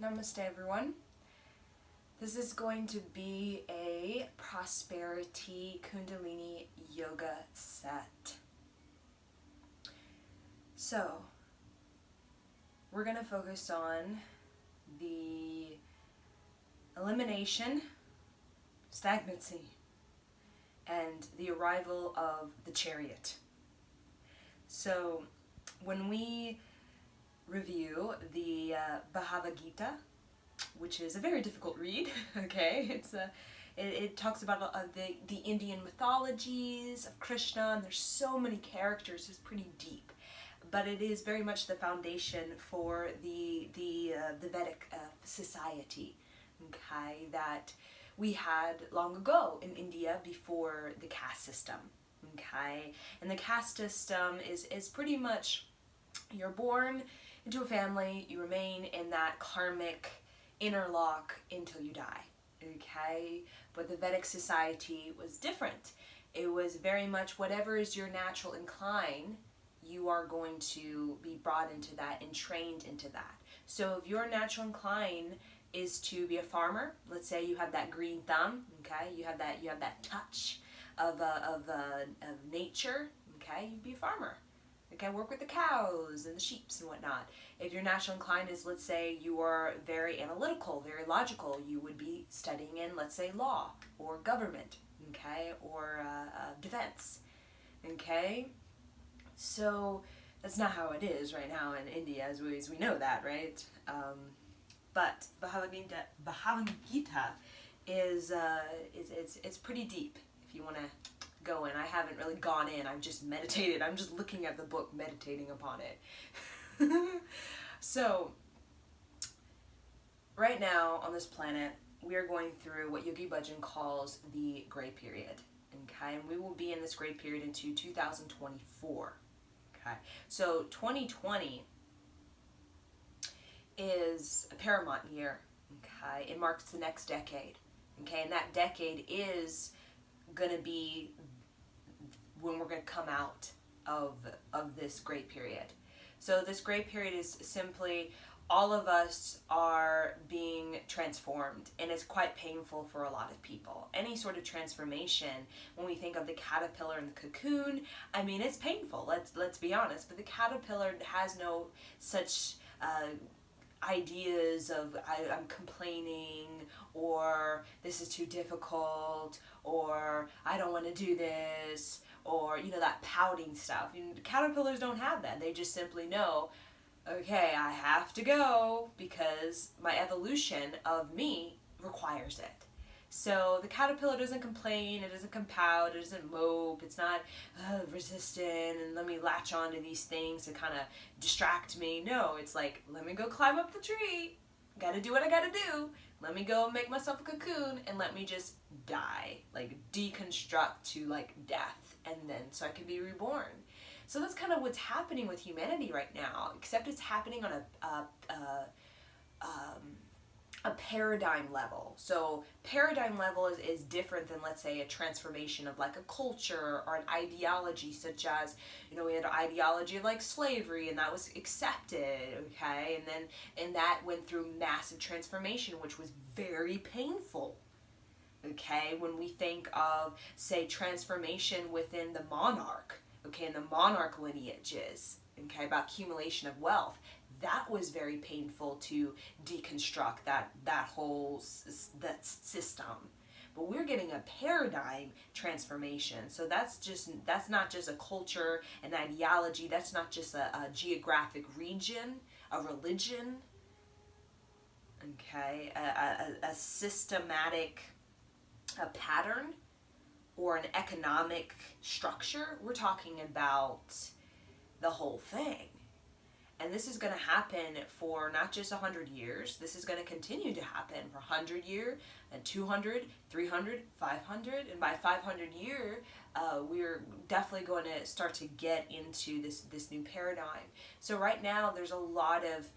Namaste everyone. This is going to be a prosperity Kundalini yoga set. So, we're going to focus on the elimination, stagnancy, and the arrival of the chariot. So, when we review the Bhagavad Gita, which is a very difficult read, okay? It talks about the Indian mythologies of Krishna, and there's so many characters, it's pretty deep. But it is very much the foundation for the Vedic society, okay, that we had long ago in India before the caste system, okay? And the caste system is pretty much, you're born into a family, you remain in that karmic interlock until you die, okay? But the Vedic society was different. It was very much whatever is your natural incline, you are going to be brought into that and trained into that. So if your natural incline is to be a farmer, let's say you have that green thumb, okay? You have that touch of nature, okay? You'd be a farmer. Okay, work with the cows and the sheeps and whatnot. If your natural incline is, let's say, you are very analytical, very logical, you would be studying in, let's say, law or government, okay, or defense, okay? So that's not how it is right now in India, as we know that, right? But Bhagavad Gita is it's pretty deep if you want to go in. I haven't really gone in, I've just meditated. I'm just looking at the book, meditating upon it. So, right now on this planet, we are going through what Yogi Bhajan calls the gray period. Okay, and we will be in this gray period into 2024. Okay, so 2020 is a paramount year. Okay, it marks the next decade. Okay, and that decade is going to be when we're going to come out of this gray period. So this gray period is simply all of us are being transformed, and it's quite painful for a lot of people. Any sort of transformation, when we think of the caterpillar and the cocoon, I mean, it's painful, let's be honest, but the caterpillar has no such ideas of I'm complaining, or this is too difficult, or I don't want to do this, or that pouting stuff. Caterpillars don't have that. They just simply know, okay, I have to go because my evolution of me requires it. So the caterpillar doesn't complain, it doesn't pout, it doesn't mope, it's not resistant and let me latch on to these things to kind of distract me. No, it's like, let me go climb up the tree, gotta do what I gotta do, let me go make myself a cocoon and let me just die, like deconstruct to like death, and then so I can be reborn. So that's kind of what's happening with humanity right now, except it's happening on a paradigm level. So paradigm level is different than, let's say, a transformation of like a culture or an ideology, such as, we had an ideology of like slavery, and that was accepted, okay, and that went through massive transformation, which was very painful. Okay, when we think of, say, transformation within the monarch, okay, and the monarch lineages, okay, about accumulation of wealth, that was very painful to deconstruct that whole system. But we're getting a paradigm transformation. So that's not just a culture, an ideology, that's not just a geographic region, a religion, okay, a systematic pattern, or an economic structure. We're talking about the whole thing. And this is going to happen for not just 100 years. This is going to continue to happen for 100 years, and 200, 300, 500. And by 500 year, we're definitely going to start to get into this new paradigm. So right now, there's a lot of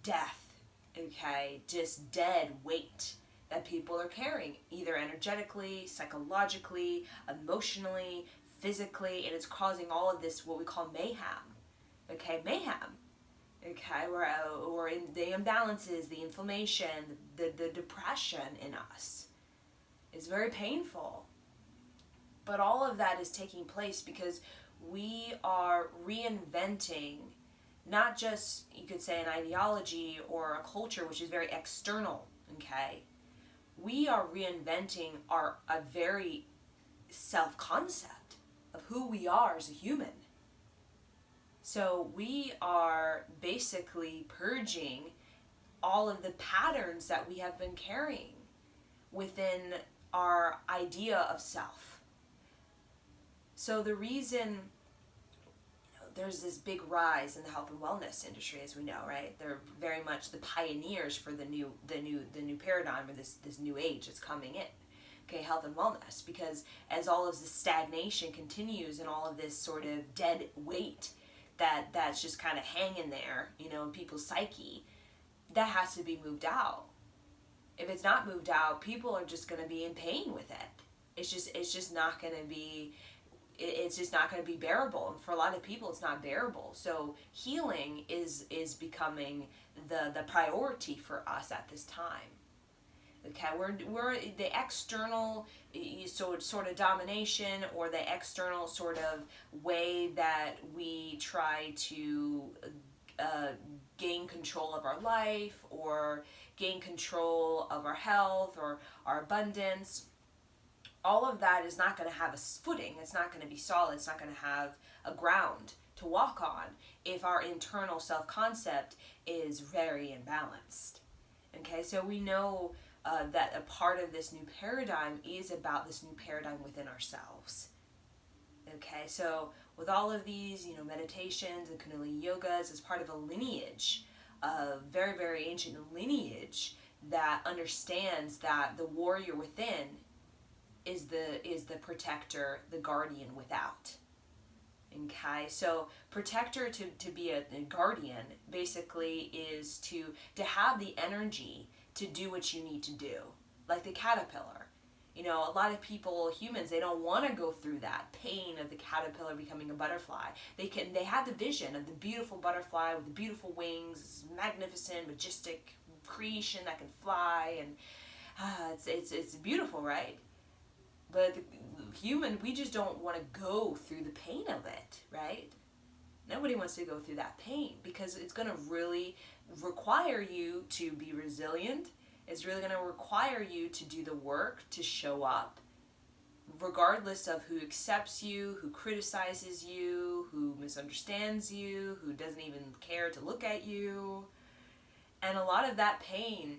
death, okay, just dead weight that people are carrying, either energetically, psychologically, emotionally, physically, and it's causing all of this, what we call mayhem. Okay, mayhem. okay, or in the imbalances, the inflammation, the depression in us. It's very painful. But all of that is taking place because we are reinventing not just, you could say, an ideology or a culture which is very external, okay? We are reinventing a very self-concept of who we are as a human. So we are basically purging all of the patterns that we have been carrying within our idea of self. So the reason there's this big rise in the health and wellness industry, as we know, right? They're very much the pioneers for the new paradigm, or this new age that's coming in. Okay, health and wellness, because as all of this stagnation continues and all of this sort of dead weight that's just kind of hanging there, in people's psyche, that has to be moved out. If it's not moved out, people are just going to be in pain with it. It's just not going to be. It's just not going to be bearable, and for a lot of people, it's not bearable. So healing is becoming the priority for us at this time. Okay, we're the external sort of domination, or the external sort of way that we try to gain control of our life, or gain control of our health, or our abundance. All of that is not going to have a footing. It's not going to be solid. It's not going to have a ground to walk on if our internal self-concept is very imbalanced. Okay, so we know that a part of this new paradigm is about this new paradigm within ourselves. Okay, so with all of these, meditations and Kundalini yogas, as part of a lineage, a very, very ancient lineage that understands that the warrior within is the protector, the guardian without. Okay, so protector to be a guardian basically is to have the energy to do what you need to do, like the caterpillar. A lot of people, humans, they don't want to go through that pain of the caterpillar becoming a butterfly. They have the vision of the beautiful butterfly with the beautiful wings, magnificent, majestic creation that can fly, and it's beautiful, right? But the human, we just don't want to go through the pain of it, right? Nobody wants to go through that pain, because it's going to really require you to be resilient. It's really going to require you to do the work, to show up, regardless of who accepts you, who criticizes you, who misunderstands you, who doesn't even care to look at you. And a lot of that pain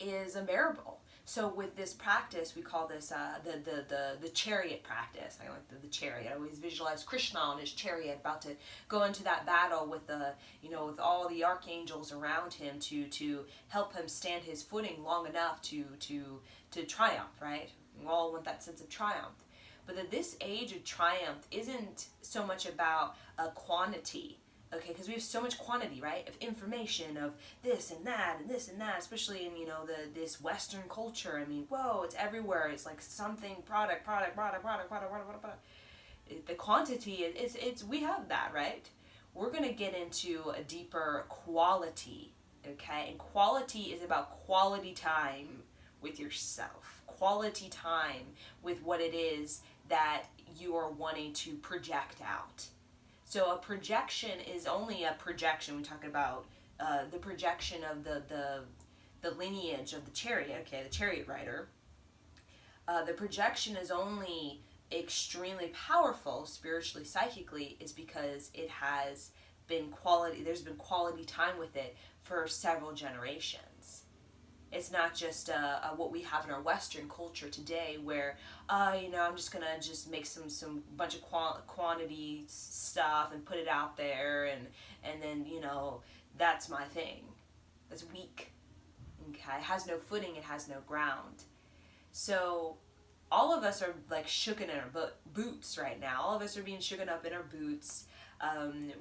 is unbearable. So with this practice, we call this the chariot practice. I like the chariot. I always visualize Krishna on his chariot, about to go into that battle with with all the archangels around him to help him stand his footing long enough to triumph. Right? We all want that sense of triumph. But that this age of triumph isn't so much about a quantity. Okay, because we have so much quantity, right, of information, of this and that, especially in, this Western culture. I mean, whoa, it's everywhere. It's like something, product. The quantity, it's we have that, right? We're going to get into a deeper quality, okay? And quality is about quality time with yourself. Quality time with what it is that you are wanting to project out. So a projection is only a projection. We talk about the projection of the lineage of the chariot, okay, the chariot rider. The projection is only extremely powerful spiritually, psychically, is because it has been there's been quality time with it for several generations. It's not just what we have in our Western culture today, where I'm just gonna make some bunch of quantity stuff and put it out there, and then that's my thing. That's weak. Okay, it has no footing. It has no ground. So all of us are like shooken in our boots right now. All of us are being shooken up in our boots.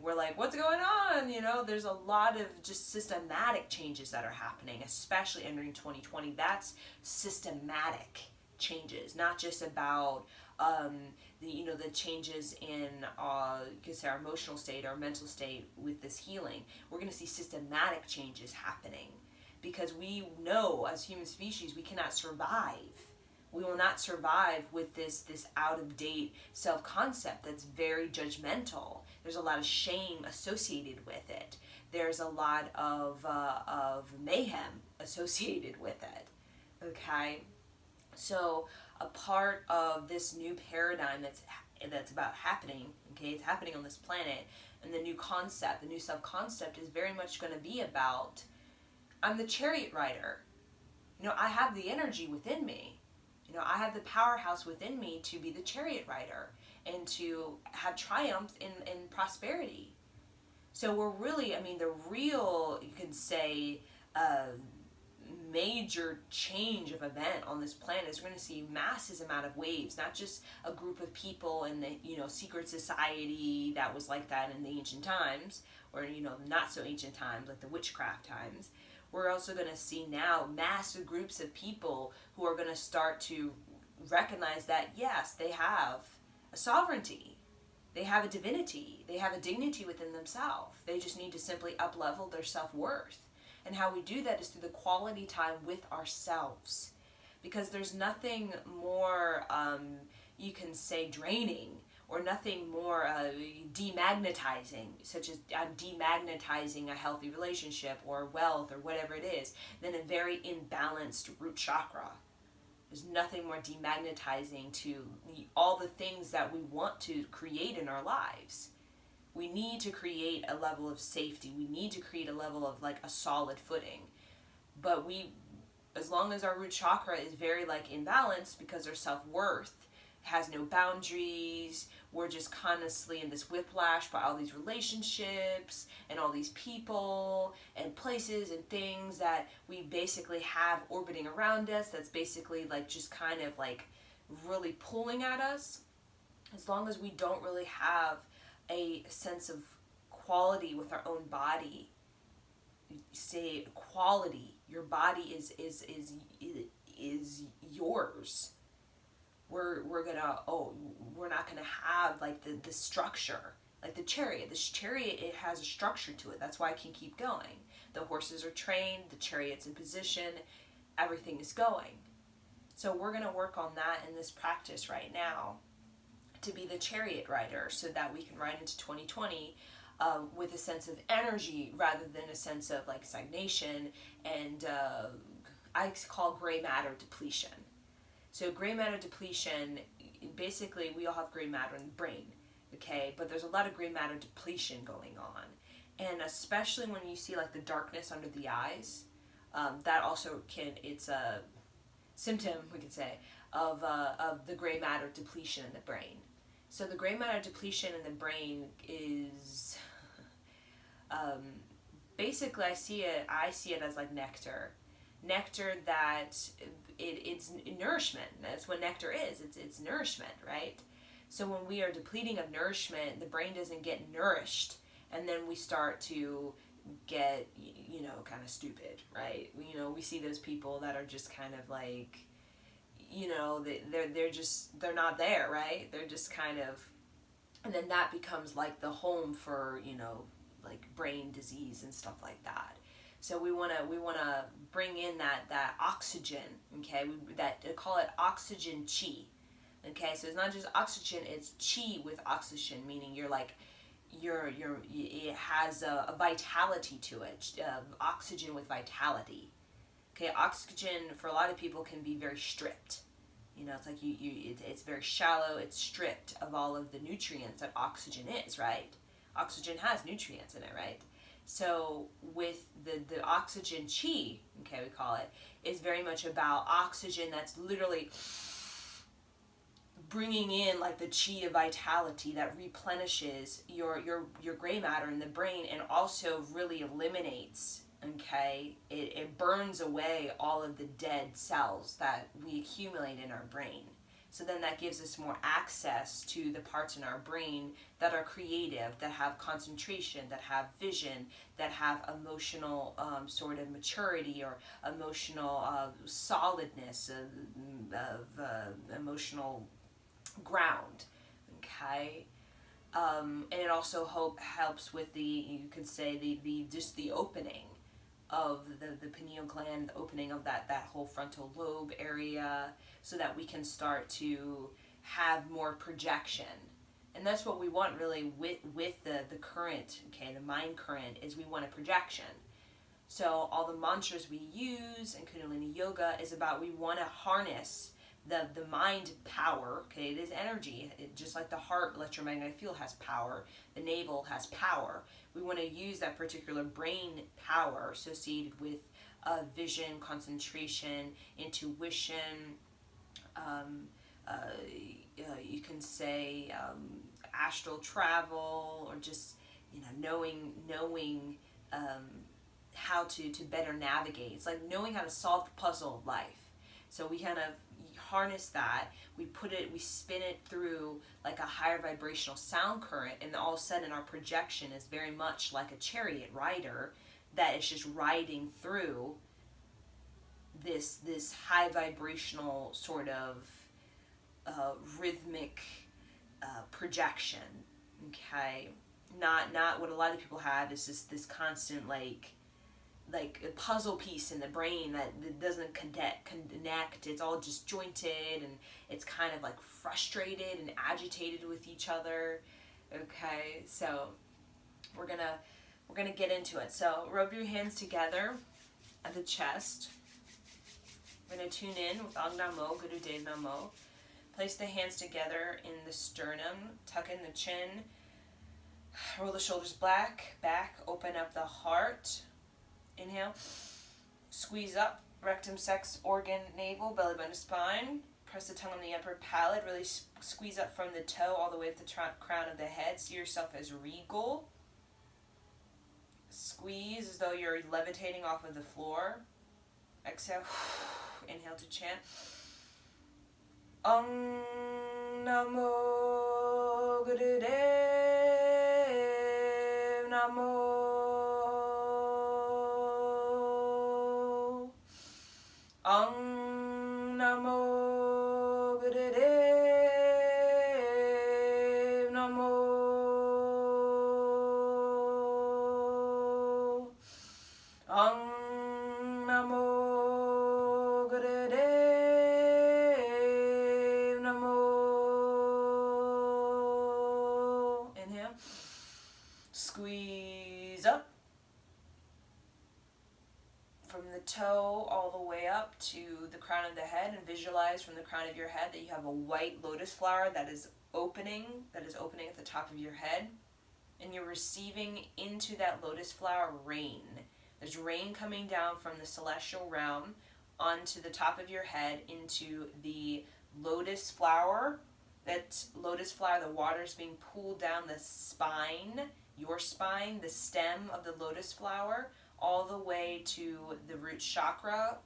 We're like, what's going on? There's a lot of just systematic changes that are happening, especially entering 2020. That's systematic changes, not just about the changes in you could say our emotional state, our mental state with this healing. We're going to see systematic changes happening, because we know as human species we cannot survive. We will not survive with this out of date self concept that's very judgmental. There's a lot of shame associated with it. There's a lot of mayhem associated with it. Okay, so a part of this new paradigm that's about happening. Okay, it's happening on this planet, and the new concept, the new self concept, is very much going to be about, I'm the chariot rider. I have the energy within me. I have the powerhouse within me to be the chariot rider and to have triumph in prosperity. So we're really, the real, you could say, major change of event on this planet is we're going to see massive amount of waves, not just a group of people in the secret society that was like that in the ancient times, or not so ancient times like the witchcraft times. We're also going to see now massive groups of people who are going to start to recognize that, yes, they have a sovereignty, they have a divinity, they have a dignity within themselves. They just need to simply up-level their self-worth. And how we do that is through the quality time with ourselves. Because there's nothing more, you can say, draining, or nothing more demagnetizing, such as demagnetizing a healthy relationship or wealth or whatever it is, than a very imbalanced root chakra. There's nothing more demagnetizing to all the things that we want to create in our lives. We need to create a level of safety. We need to create a level of like a solid footing. But as long as our root chakra is very imbalanced, because our self-worth has no boundaries, we're just constantly in this whiplash by all these relationships and all these people and places and things that we basically have orbiting around us, that's basically just kind of really pulling at us. As long as we don't really have a sense of quality with our own body, say quality, your body is yours. We're not gonna have the structure, like the chariot. This chariot, it has a structure to it. That's why it can keep going. The horses are trained, the chariot's in position, everything is going. So we're gonna work on that in this practice right now, to be the chariot rider, so that we can ride into 2020 with a sense of energy rather than a sense of stagnation and I call gray matter depletion. So gray matter depletion, basically we all have gray matter in the brain, okay? But there's a lot of gray matter depletion going on. And especially when you see the darkness under the eyes, that also it's a symptom, we could say, of the gray matter depletion in the brain. So the gray matter depletion in the brain is, basically I see it as like nectar that it's nourishment. That's what nectar is. It's nourishment, right? So when we are depleting of nourishment, the brain doesn't get nourished, and then we start to get, kind of stupid, right? We see those people that are just kind of they're not there, right? They're just kind of, and then that becomes the home for, brain disease and stuff like that. So we want to bring in that oxygen, okay? They call it oxygen chi. Okay, so it's not just oxygen, it's chi with oxygen, meaning it has a vitality to it, oxygen with vitality. Okay, oxygen for a lot of people can be very stripped. It's it's very shallow, it's stripped of all of the nutrients that oxygen is, right? Oxygen has nutrients in it, right? So with the oxygen chi, okay, we call it, is very much about oxygen that's literally bringing in the chi of vitality that replenishes your gray matter in the brain, and also really eliminates, okay, it burns away all of the dead cells that we accumulate in our brain. So then that gives us more access to the parts in our brain that are creative, that have concentration, that have vision, that have emotional sort of maturity, or emotional solidness of emotional ground. Okay. And it also helps with you could say the just the opening of the pineal gland, the opening of that whole frontal lobe area, so that we can start to have more projection. And that's what we want really with the current, okay, the mind current, is we want a projection. So all the mantras we use in Kundalini Yoga is about, we want to harness the mind power, okay, it is energy. Just like the heart electromagnetic field has power, the navel has power. We want to use that particular brain power associated with vision, concentration, intuition, you can say astral travel, or just, knowing how to better navigate. It's like knowing how to solve the puzzle of life. So we kind of harness that, we spin it through like a higher vibrational sound current, and all of a sudden our projection is very much like a chariot rider that is just riding through this high vibrational sort of rhythmic projection. Okay, not what a lot of people have is just this constant like a puzzle piece in the brain that doesn't connect. It's all disjointed, and it's kind of like frustrated and agitated with each other. Okay, so we're gonna get into it. So rub your hands together at the chest. We're gonna tune in with Ang Namo, Guru Dev Namo. Place the hands together in the sternum, tuck in the chin, roll the shoulders back, open up the heart. Inhale, squeeze up, rectum, sex, organ, navel, belly button to spine. Press the tongue on the upper palate, really squeeze up from the toe all the way to the crown of the head. See yourself as regal. Squeeze as though you're levitating off of the floor. Exhale, inhale to chant. Om Namo Guru Dev Namo. Om Namo Guru Dev Namo. Om Namo Guru Dev Namo. Inhale. Squeeze up. From the toe all the way up to the crown of the head, and visualize from the crown of your head that you have a white lotus flower that is opening at the top of your head, and you're receiving into that lotus flower rain. There's rain coming down from the celestial realm onto the top of your head into the lotus flower. That lotus flower, the water is being pulled down the spine, your spine, the stem of the lotus flower, all the way to the root chakra,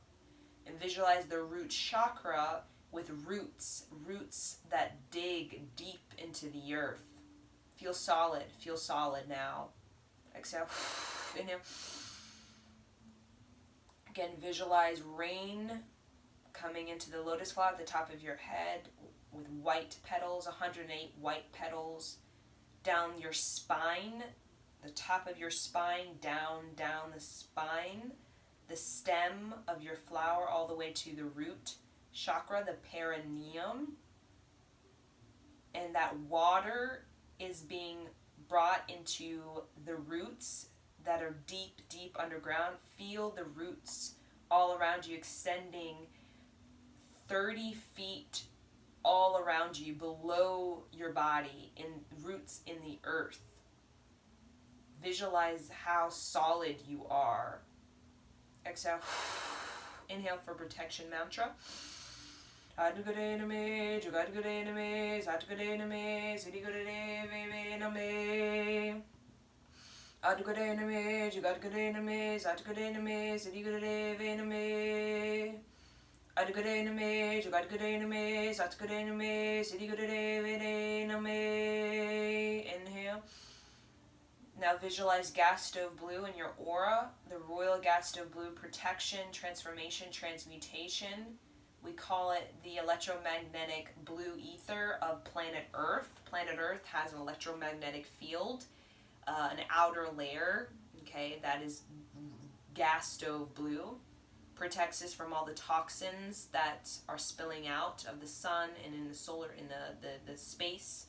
and visualize the root chakra with roots that dig deep into the earth. Feel solid now. Exhale, inhale. Again, visualize rain coming into the lotus flower at the top of your head with white petals, 108 white petals, down your spine, the top of your spine, down the spine, the stem of your flower all the way to the root chakra, the perineum. And that water is being brought into the roots that are deep underground. Feel the roots all around you, extending 30 feet all around you, below your body, in roots in the earth. Visualize how solid you are. Exhale. Inhale for protection mantra. Adgudename, Jugadgudename, Satgudename, Siddhigudename. Adgudename, Jugadgudename, Satgudename, Siddhigudename. Adgudename, Jugadgudename, Satgudename, Siddhigudename. Inhale. Now visualize gas stove blue in your aura, the royal gas stove blue, protection, transformation, transmutation, We call it the electromagnetic blue ether of planet Earth. Planet Earth has an electromagnetic field, an outer layer, okay, that is gas stove blue. Protects us from all the toxins that are spilling out of the sun and in the solar, in the space.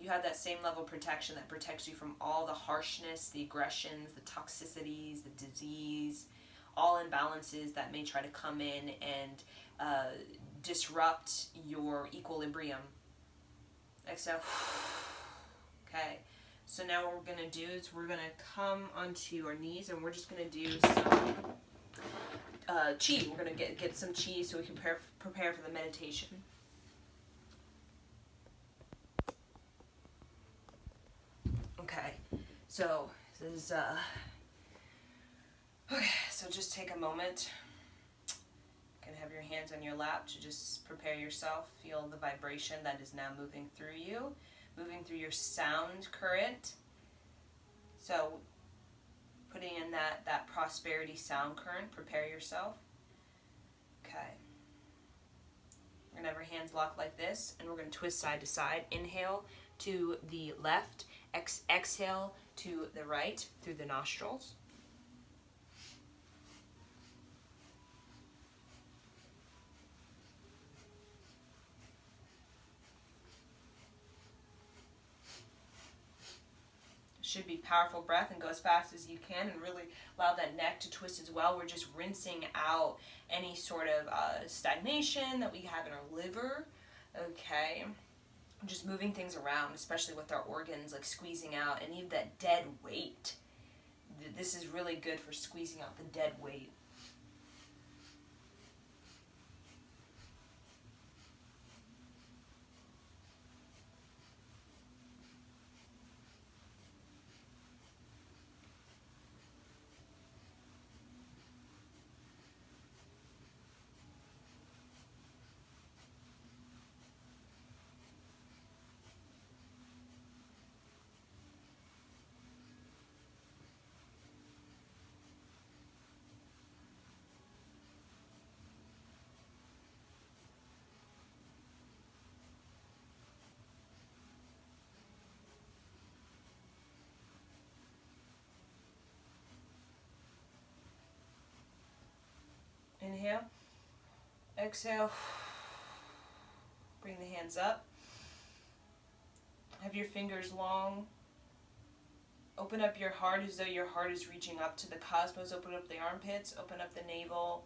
You have that same level of protection that protects you from all the harshness, the aggressions, the toxicities, the disease, all imbalances that may try to come in and disrupt your equilibrium. Exhale. Okay. So now what we're going to do is we're going to come onto our knees and we're just going to do some chi. We're going to get some chi so we can prepare for the meditation. Okay, so this is, okay, so just take a moment. You can have your hands on your lap to just prepare yourself. Feel the vibration that is now moving through you, moving through your sound current. So putting in that prosperity sound current, prepare yourself. Okay. We're going to have our hands locked like this, and we're going to twist side to side. Inhale to the left, exhale to the right through the nostrils. Should be powerful breath, and go as fast as you can and really allow that neck to twist as well. We're just rinsing out any sort of stagnation that we have in our liver. Okay. Just moving things around, especially with our organs, like squeezing out any of that dead weight. This is really good for squeezing out the dead weight. Inhale, exhale, bring the hands up. Have your fingers long. Open up your heart as though your heart is reaching up to the cosmos. Open up the armpits, open up the navel.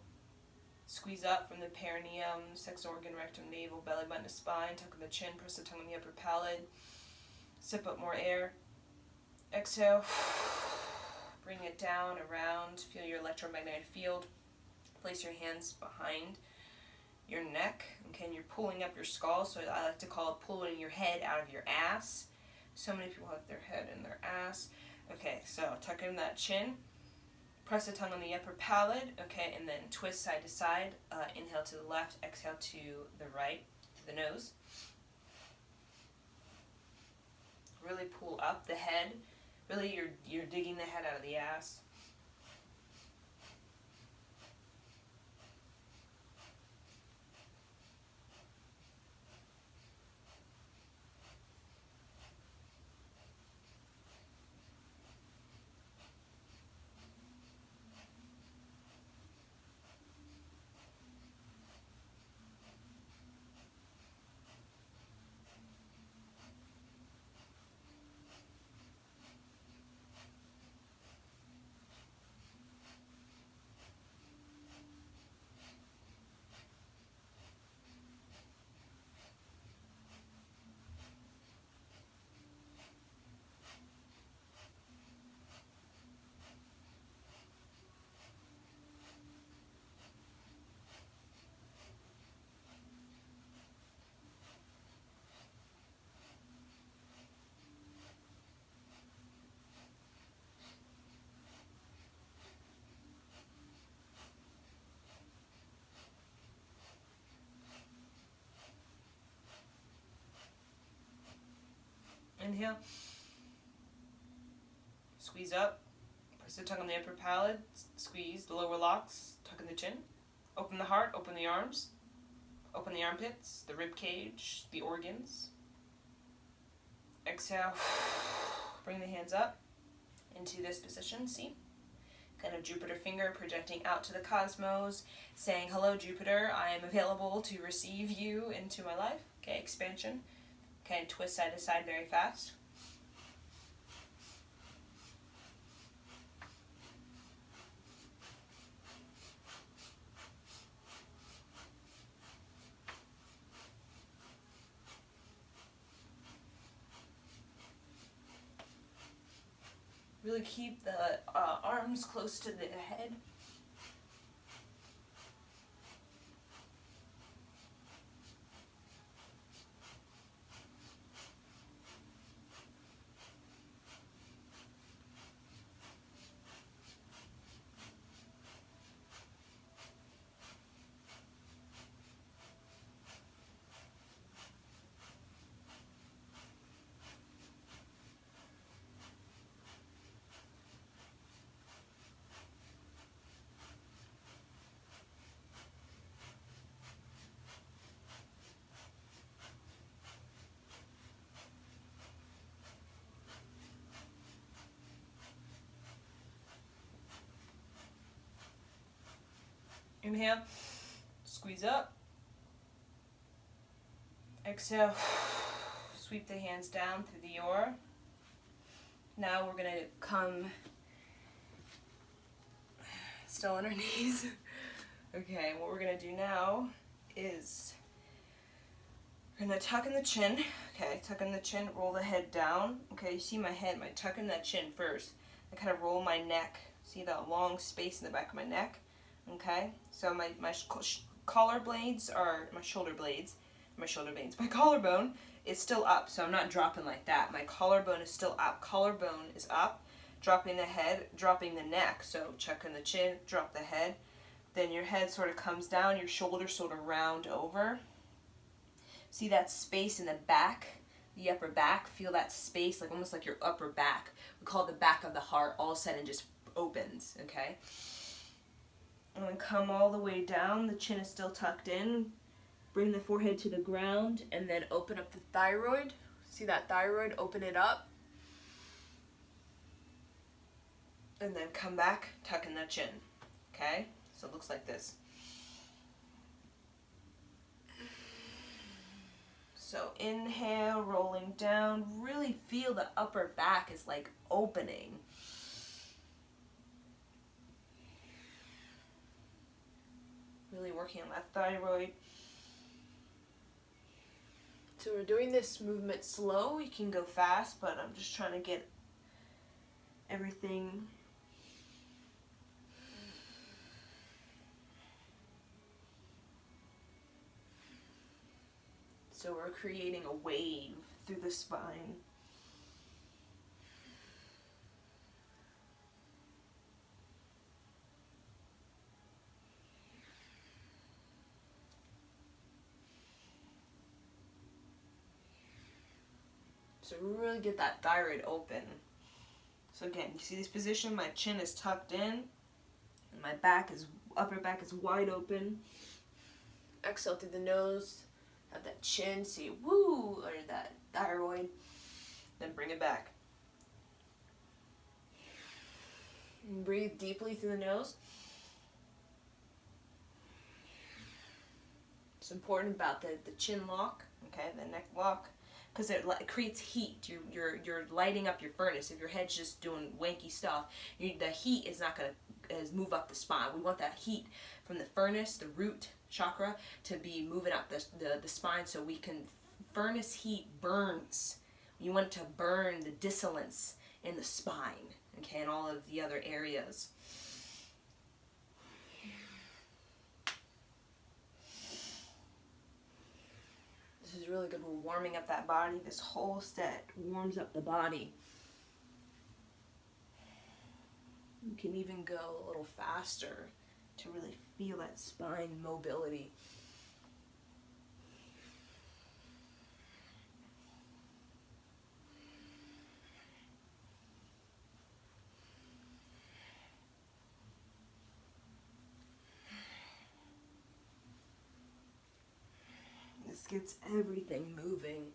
Squeeze up from the perineum, sex organ, rectum, navel, belly button to spine. Tuck in the chin, press the tongue on the upper palate. Sip up more air. Exhale. Bring it down, around. Feel your electromagnetic field. Place your hands behind your neck. Okay, and you're pulling up your skull, so I like to call it pulling your head out of your ass. So many people have their head in their ass. Okay, so tuck in that chin. Press the tongue on the upper palate. Okay, and then twist side to side. Inhale to the left, exhale to the right, to the nose. Really pull up the head. Really, you're digging the head out of the ass. Inhale. Squeeze up. Press the tongue on the upper palate. Squeeze the lower locks. Tuck in the chin. Open the heart, open the arms, open the armpits, the rib cage, the organs. Exhale, bring the hands up into this position, see? Kind of Jupiter finger projecting out to the cosmos, saying, hello Jupiter, I am available to receive you into my life. Okay, expansion. Okay, twist side to side very fast. Really keep the arms close to the head. Inhale, squeeze up. Exhale, sweep the hands down through the aura. Now we're gonna come still on our knees. Okay, what we're gonna do now is we're gonna tuck in the chin. Okay, tuck in the chin, roll the head down. Okay, you see my head, my tuck in that chin first. I kind of roll my neck. See that long space in the back of my neck? Okay, so my collar blades are my shoulder blades. My collarbone is still up, so I'm not dropping like that. My collarbone is still up. Collarbone is up, dropping the head, dropping the neck. So chuck in the chin, drop the head. Then your head sort of comes down, your shoulders sort of round over. See that space in the back, the upper back? Feel that space, like almost like your upper back. We call it the back of the heart, all of a sudden just opens, okay? And then come all the way down, the chin is still tucked in. Bring the forehead to the ground and then open up the thyroid. See that thyroid? Open it up. And then come back, tuck in that chin. Okay? So it looks like this. So inhale, rolling down. Really feel the upper back is like opening. Really working on that thyroid. So we're doing this movement slow. You can go fast, but I'm just trying to get everything so we're creating a wave through the spine. So really get that thyroid open. So again, you see this position, my chin is tucked in, and my upper back is wide open. Exhale through the nose, have that chin, see woo, or that thyroid, then bring it back. And breathe deeply through the nose. It's important about the chin lock, okay, the neck lock, because it creates heat. You're lighting up your furnace. If your head's just doing wanky stuff, the heat is not going to move up the spine. We want that heat from the furnace, the root chakra, to be moving up the spine, so we can, furnace heat burns. You want it to burn the dissonance in the spine, okay, and all of the other areas. This is really good. We're warming up that body. This whole set warms up the body. You can even go a little faster to really feel that spine mobility. gets everything moving.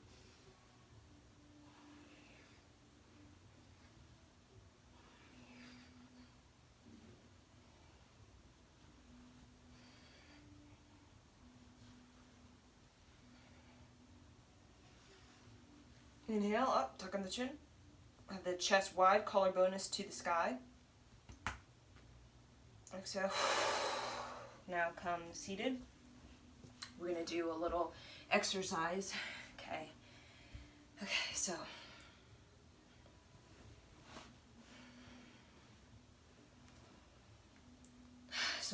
Inhale up, tuck in the chin. Have the chest wide, collarbone is to the sky. Exhale. Now come seated. We're going to do a little exercise. Okay, so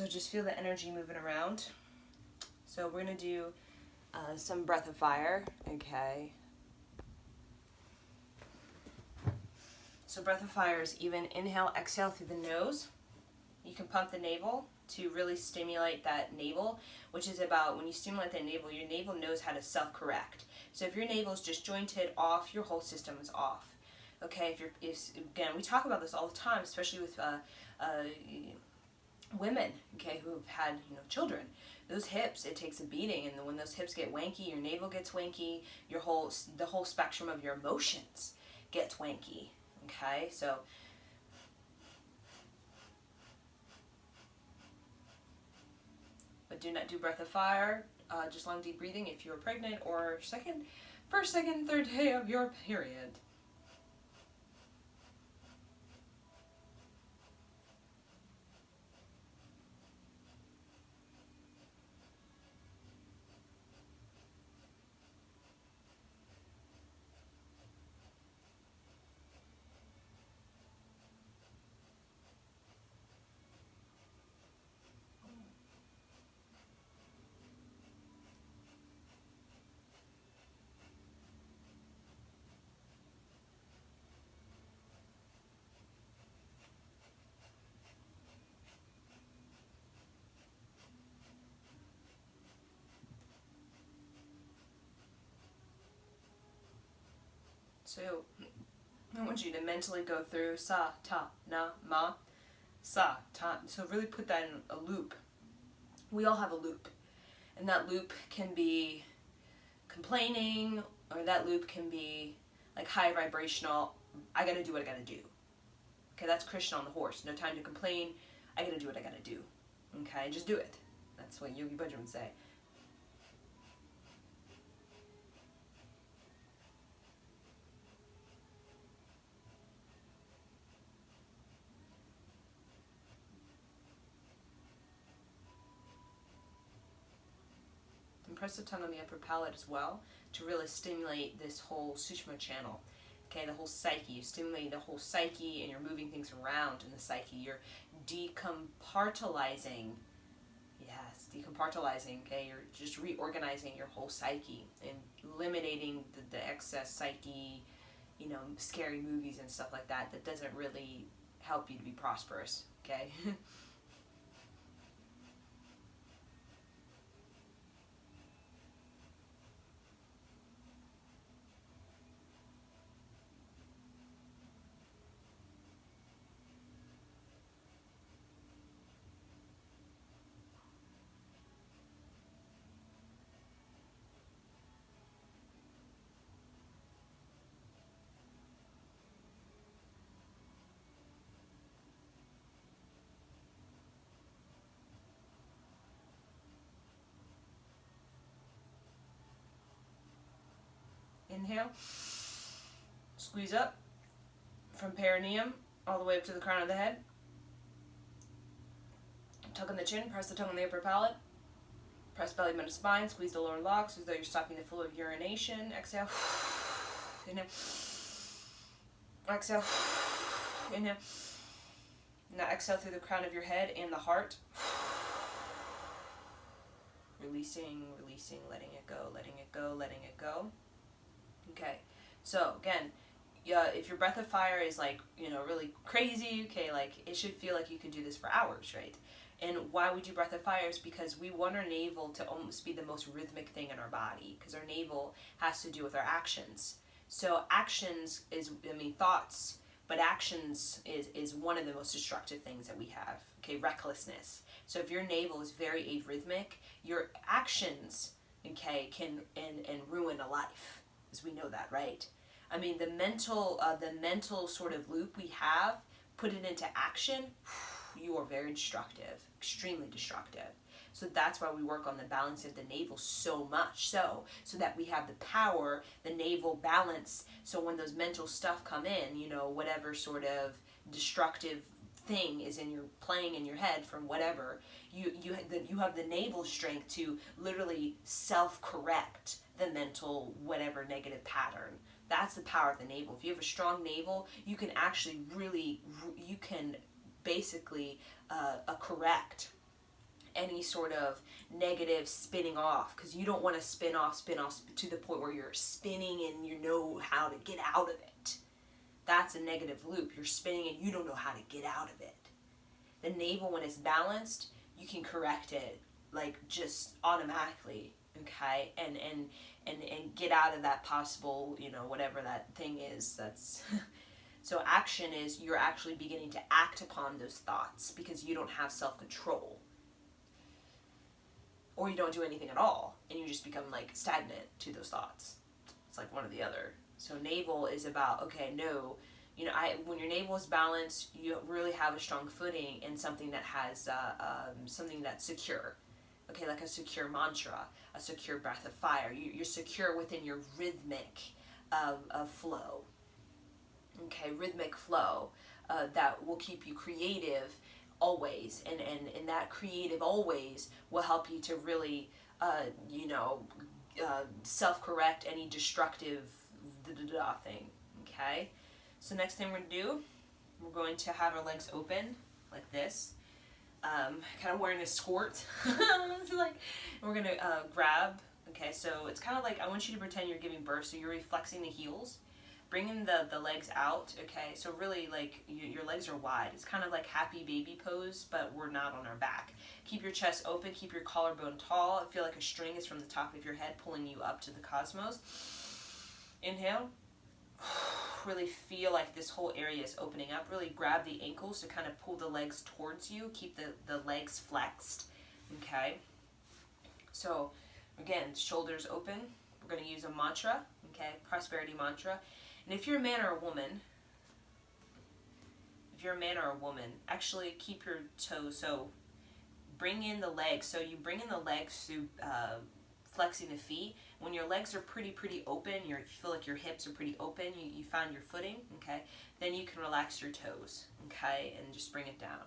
just feel the energy moving around. So we're going to do some breath of fire. Okay. So breath of fire is even inhale, exhale through the nose. You can pump the navel to really stimulate that navel, which is about, when you stimulate that navel, your navel knows how to self-correct. So if your navel is disjointed, off, your whole system is off. Okay, again, we talk about this all the time, especially with women, okay, who have had, children. Those hips, it takes a beating, and when those hips get wanky, your navel gets wanky, the whole spectrum of your emotions gets wanky. Okay, so but do not do breath of fire, just long deep breathing if you're pregnant or first, second, third day of your period. So I want you to mentally go through sa, ta, na, ma, sa, ta. So really put that in a loop. We all have a loop. And that loop can be complaining, or that loop can be like high vibrational, I gotta do what I gotta do. Okay, that's Krishna on the horse. No time to complain, I gotta do what I gotta do. Okay, just do it. That's what Yogi Bhajan would say. Press the tongue on the upper palate as well to really stimulate this whole Sushma channel. Okay, the whole psyche. You're stimulating the whole psyche, and you're moving things around in the psyche. You're decompartmentalizing. Yes, decompartmentalizing. Okay, you're just reorganizing your whole psyche and eliminating the excess psyche, scary movies and stuff like that doesn't really help you to be prosperous. Okay. Inhale, squeeze up from perineum all the way up to the crown of the head. Tuck in the chin, press the tongue on the upper palate. Press belly button to spine, squeeze the lower locks as though you're stopping the flow of urination. Exhale. Inhale. Exhale. Inhale. Now exhale through the crown of your head and the heart. Releasing, releasing, letting it go, letting it go, letting it go. Okay, so again, if your breath of fire is really crazy, okay, it should feel like you could do this for hours, right? And why we do breath of fire is because we want our navel to almost be the most rhythmic thing in our body, because our navel has to do with our actions. So actions is, thoughts, but actions is one of the most destructive things that we have, okay, recklessness. So if your navel is very arrhythmic, your actions, okay, can and ruin a life, as we know that, right? I mean, the mental sort of loop we have, put it into action, you are very destructive, extremely destructive. So that's why we work on the balance of the navel so much, so that we have the power, the navel balance. So when those mental stuff come in, you know, whatever sort of destructive thing is playing in your head from whatever, you have the navel strength to literally self-correct the mental whatever negative pattern. That's the power of the navel. If you have a strong navel, you can actually really, you can basically correct any sort of negative spinning off, because you don't want to spin off to the point where you're spinning and you know how to get out of it. That's a negative loop. You're spinning and you don't know how to get out of it. The navel, when it's balanced, you can correct it like just automatically, okay, and get out of that possible, you know, whatever that thing is. That's so action is you're actually beginning to act upon those thoughts because you don't have self-control, or you don't do anything at all and you just become like stagnant to those thoughts. It's like one or the other. So navel is about, okay, no, you know, when your navel is balanced, you really have a strong footing in something that has something that's secure. Okay, like a secure mantra, a secure breath of fire. You're secure within your rhythmic of flow. Okay, rhythmic flow that will keep you creative always, and that creative always will help you to really, self-correct any destructive thing. Okay, so next thing we're going to do, we're going to have our legs open like this, kind of wearing a skirt. Like, we're going to grab. Okay, so it's kind of like, I want you to pretend you're giving birth, so you're reflexing the heels, bringing the legs out. Okay, so really, like, your legs are wide. It's kind of like happy baby pose, but we're not on our back. Keep your chest open, keep your collarbone tall. I feel like a string is from the top of your head pulling you up to the cosmos. Inhale. Really feel like this whole area is opening up. Really grab the ankles to kind of pull the legs towards you. Keep the legs flexed. Okay, so again, shoulders open. We're going to use a mantra, okay, prosperity mantra. And if you're a man or a woman, actually keep your toes, so bring in the legs. So you bring in the legs through flexing the feet. When your legs are pretty open, you feel like your hips are pretty open, you found your footing, okay, then you can relax your toes, okay, and just bring it down.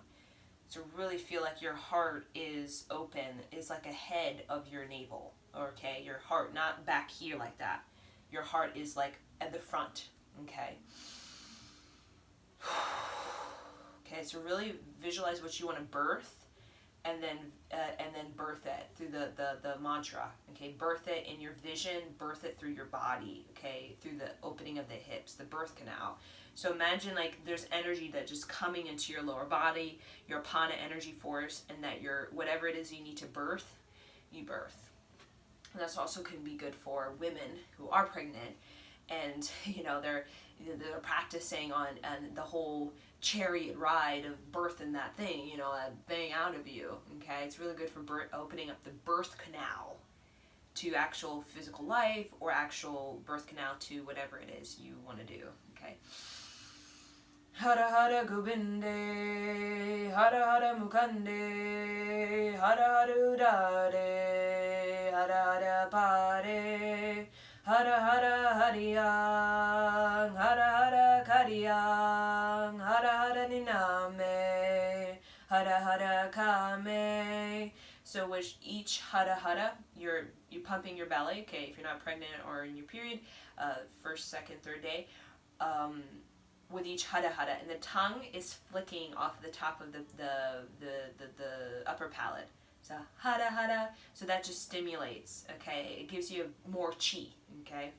So really feel like your heart is open, is like ahead of your navel, okay, your heart, not back here like that. Your heart is like at the front, okay. Okay, so really visualize what you want to birth, and then birth it through the mantra. Okay, birth it in your vision, birth it through your body. Okay, through the opening of the hips, the birth canal. So imagine like there's energy that just coming into your lower body, your Apana energy force, and that your whatever it is you need to birth, you birth. And that's also can be good for women who are pregnant, and you know they're practicing on the whole chariot ride of birthing that thing, you know, that thing out of you. Okay, it's really good for opening up the birth canal to actual physical life, or actual birth canal to whatever it is you want to do. Okay. Hara hara gobinde, hara hara mukande, hara hara udare, hara hara pare, hara hara hariyang, hara hara kariyang, hara hara niname, hara hara kame. So with each hara hara, you're pumping your belly. Okay, if you're not pregnant or in your period, first, second, third day, with each hara hara, and the tongue is flicking off the top of the upper palate. So hara hara, so that just stimulates. Okay, it gives you more chi. Okay.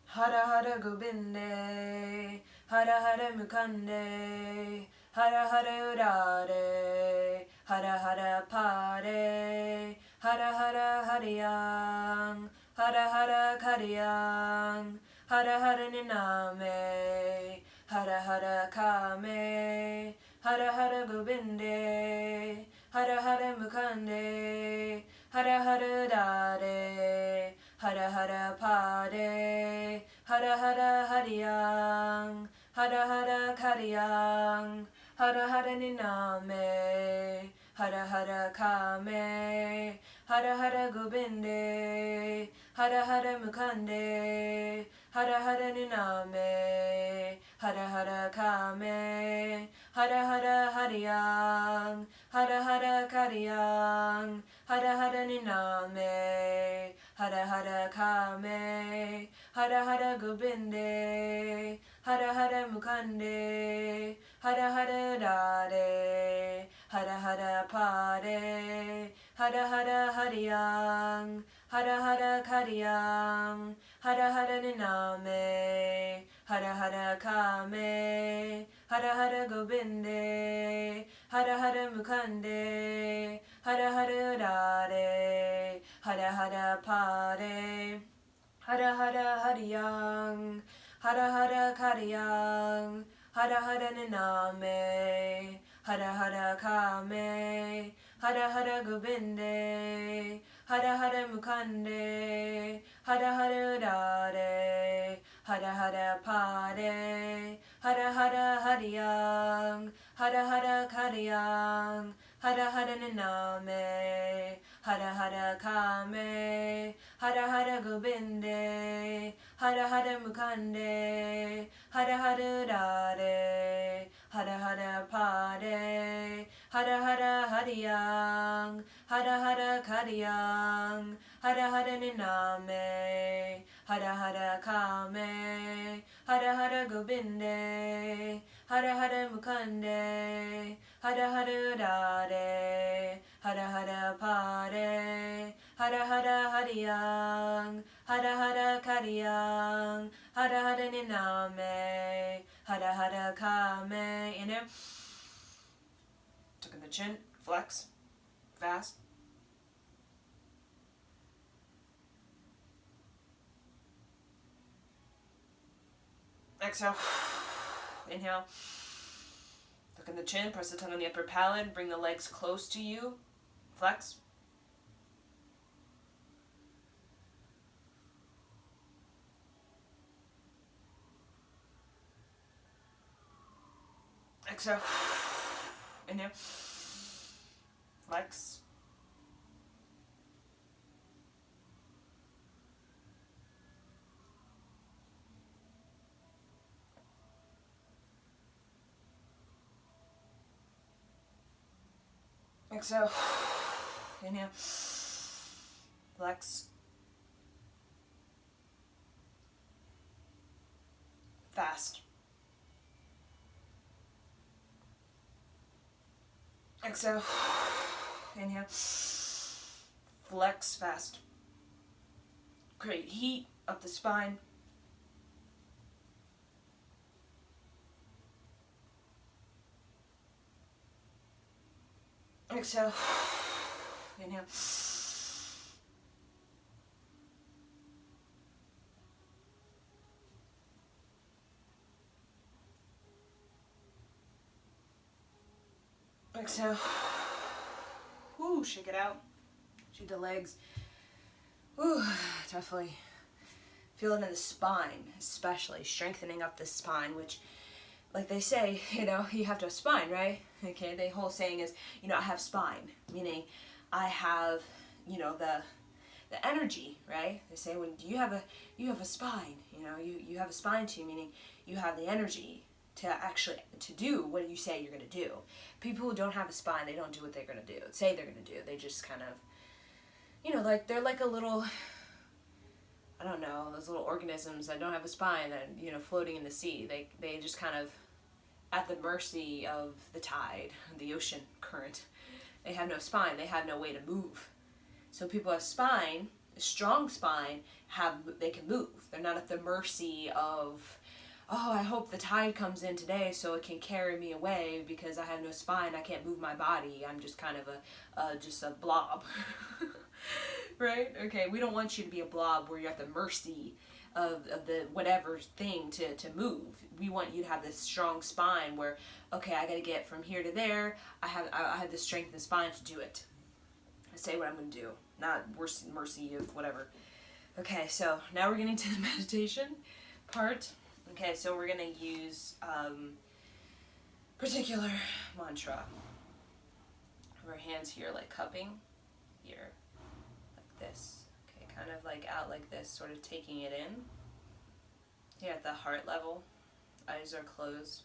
Hara hara gobinde, hara hara mukande, hara hara urare, hara hara pare, hara hara hariyang, hara hara kariyang, hara hara niname, hara hara kame, hara hara gobinde, hara hara mukande, hara hara hara hariyang, hara hara kariyang, hara hara niname, hara hara kame, hara hara gobinde, hara hara mukande, hara hara niname, hara hara kame, hara hara hariyang, hara hara kariyang, hara hara niname, hara hara kame, hara hara gobinde, hara hara mukande, hara hara dare, hara hara pare, hara hara hariyang, hara hara kariyang, hara hara niname, hara hara kame, hara hara gobinde, hara hara mukande, hara hara dare, hara hara pare, hara hara hariyang, hara hara kariyang, hara hara niname, hara hara kame, hara hara gobinde, hara hara mukande, hara hara dare, hara hara pare, hara hara hariyang, hara hara kariyang, hara hara niname, hara hara kame, hara hara gobinde, hara hara mukande, hara hara dare, hara hara pare, hara hara hariyang, hara hara kariyang, hara hara niname, hara hara kame, hara hara gobinde, hara hara mukande, hara hara dare, hara hara pare, hara hara hariyang, hara hara kariyang, hara hara niname, hara hara kame. Inhale. Tuck in the chin, flex, fast. Exhale. Inhale. Tuck in the chin, press the tongue on the upper palate, bring the legs close to you, flex. Exhale. Inhale. Flex. Exhale. Inhale. Flex. Fast. Exhale. Inhale. Flex fast. Create heat up the spine. Exhale. Inhale. Exhale. Woo, shake it out. Shake the legs. Woo, definitely feel it in the spine, especially strengthening up the spine, which, like they say, you have to have spine, right? Okay, the whole saying is, I have spine, meaning I have, the energy, right? They say when you have a spine, you have a spine to you, meaning you have the energy to do what you say you're going to do. People who don't have a spine, they don't do what they're going to do, say they're going to do. They just kind of, like they're like a little, I don't know, those little organisms that don't have a spine that, floating in the sea. They just kind of at the mercy of the tide, the ocean current. They have no spine. They have no way to move. So people have spine, a strong spine, they can move. They're not at the mercy of, oh, I hope the tide comes in today so it can carry me away because I have no spine. I can't move my body. I'm just kind of just a blob. Right? Okay, we don't want you to be a blob where you're at the mercy of the whatever thing to move. We want you to have this strong spine where, okay, I gotta get from here to there. I have the strength and spine to do it. I say what I'm gonna do, not mercy of whatever. Okay, so now we're getting to the meditation. part. Okay, so we're going to use particular mantra. Our hands here like cupping, here like this. Okay, kind of like out like this, sort of taking it in. Here at the heart level, eyes are closed.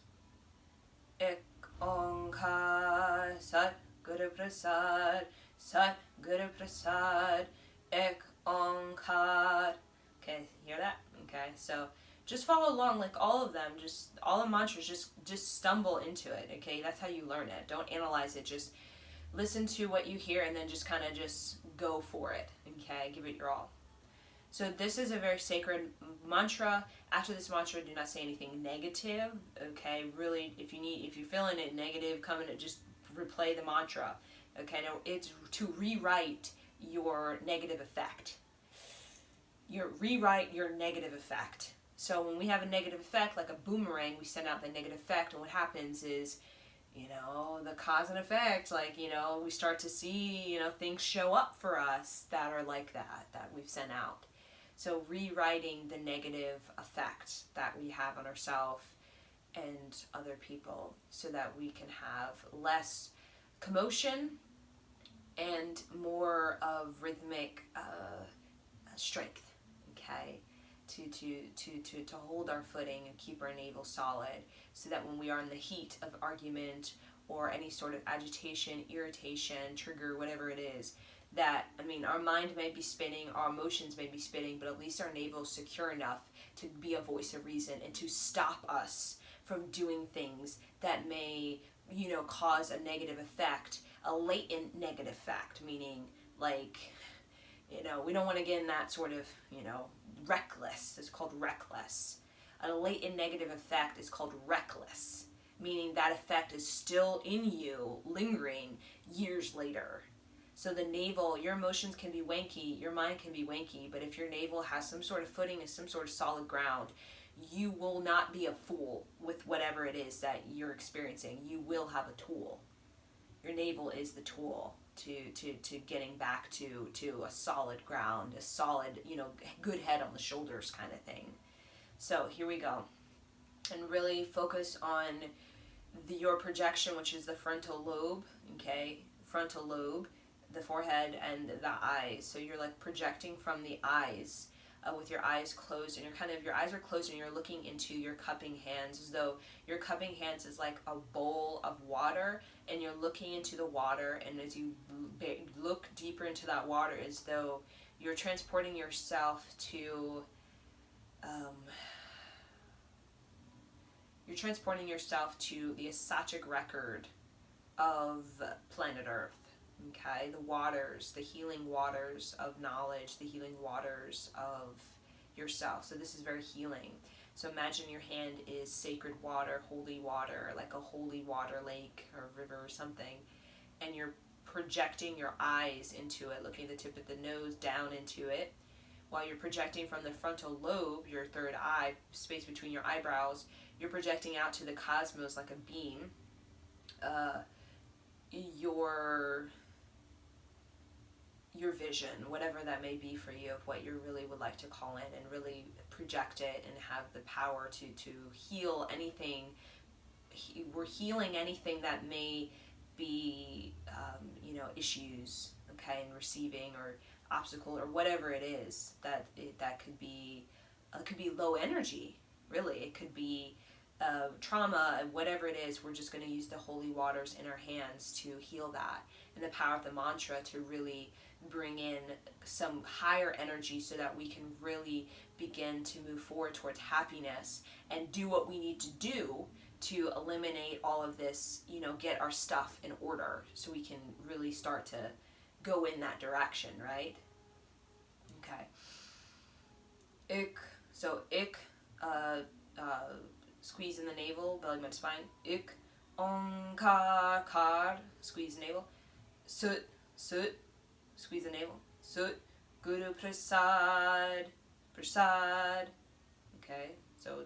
Ek Onkar Sat Guru Prasad, Sat Guru Prasad, Ek Onkar. Okay, hear that? Okay, so just follow along, like all of them, just all the mantras, just stumble into it. Okay, that's how you learn it. Don't analyze it, just listen to what you hear and then just kind of just go for it. Okay, give it your all. So this is a very sacred mantra. After this mantra, do not say anything negative. Okay, really, if you're feeling it negative, come in and just replay the mantra. Okay, now it's to rewrite your negative effect. Rewrite your negative effect. So when we have a negative effect, like a boomerang, we send out the negative effect, and what happens is, the cause and effect, like, we start to see, things show up for us that are like that we've sent out. So rewriting the negative effect that we have on ourselves and other people so that we can have less commotion and more of rhythmic strength, okay? To hold our footing and keep our navel solid so that when we are in the heat of argument or any sort of agitation, irritation, trigger, whatever it is, that, our mind may be spinning, our emotions may be spinning, but at least our navel is secure enough to be a voice of reason and to stop us from doing things that may, cause a negative effect, a latent negative effect, meaning like, we don't want to get in that sort of, reckless. It's called reckless. A latent negative effect is called reckless, meaning that effect is still in you, lingering years later. So the navel, your emotions can be wanky, your mind can be wanky, but if your navel has some sort of footing and some sort of solid ground, you will not be a fool with whatever it is that you're experiencing. You will have a tool. Your navel is the tool to getting back to a solid ground, a solid, good head on the shoulders kind of thing. So here we go. And really focus on your projection, which is the frontal lobe, okay? Frontal lobe, the forehead, and the eyes. So you're like projecting from the eyes with your eyes closed, and your eyes are closed and you're looking into your cupping hands as though your cupping hands is like a bowl of water, and you're looking into the water, and as you look deeper into that water, as though you're transporting yourself to the Akashic record of planet Earth. Okay, the waters, the healing waters of knowledge, the healing waters of yourself. So this is very healing. So imagine your hand is sacred water, holy water, like a holy water lake or river or something, and you're projecting your eyes into it, looking at the tip of the nose down into it, while you're projecting from the frontal lobe, your third eye, space between your eyebrows, you're projecting out to the cosmos like a beam, your vision, whatever that may be for you, of what you really would like to call in, and really project it and have the power to heal anything. We're healing anything that may be, issues, okay, and receiving or obstacle or whatever it is that could be. It could be low energy, really. It could be trauma, whatever it is. We're just going to use the holy waters in our hands to heal that, and the power of the mantra to really bring in some higher energy so that we can really begin to move forward towards happiness and do what we need to do to eliminate all of this, get our stuff in order so we can really start to go in that direction, right? Okay. Ik, squeeze in the navel, belly button spine. Ik, onkar, kar, squeeze the navel. Sut, squeeze the navel. Sut, Guru Prasad, Prasad. Okay, so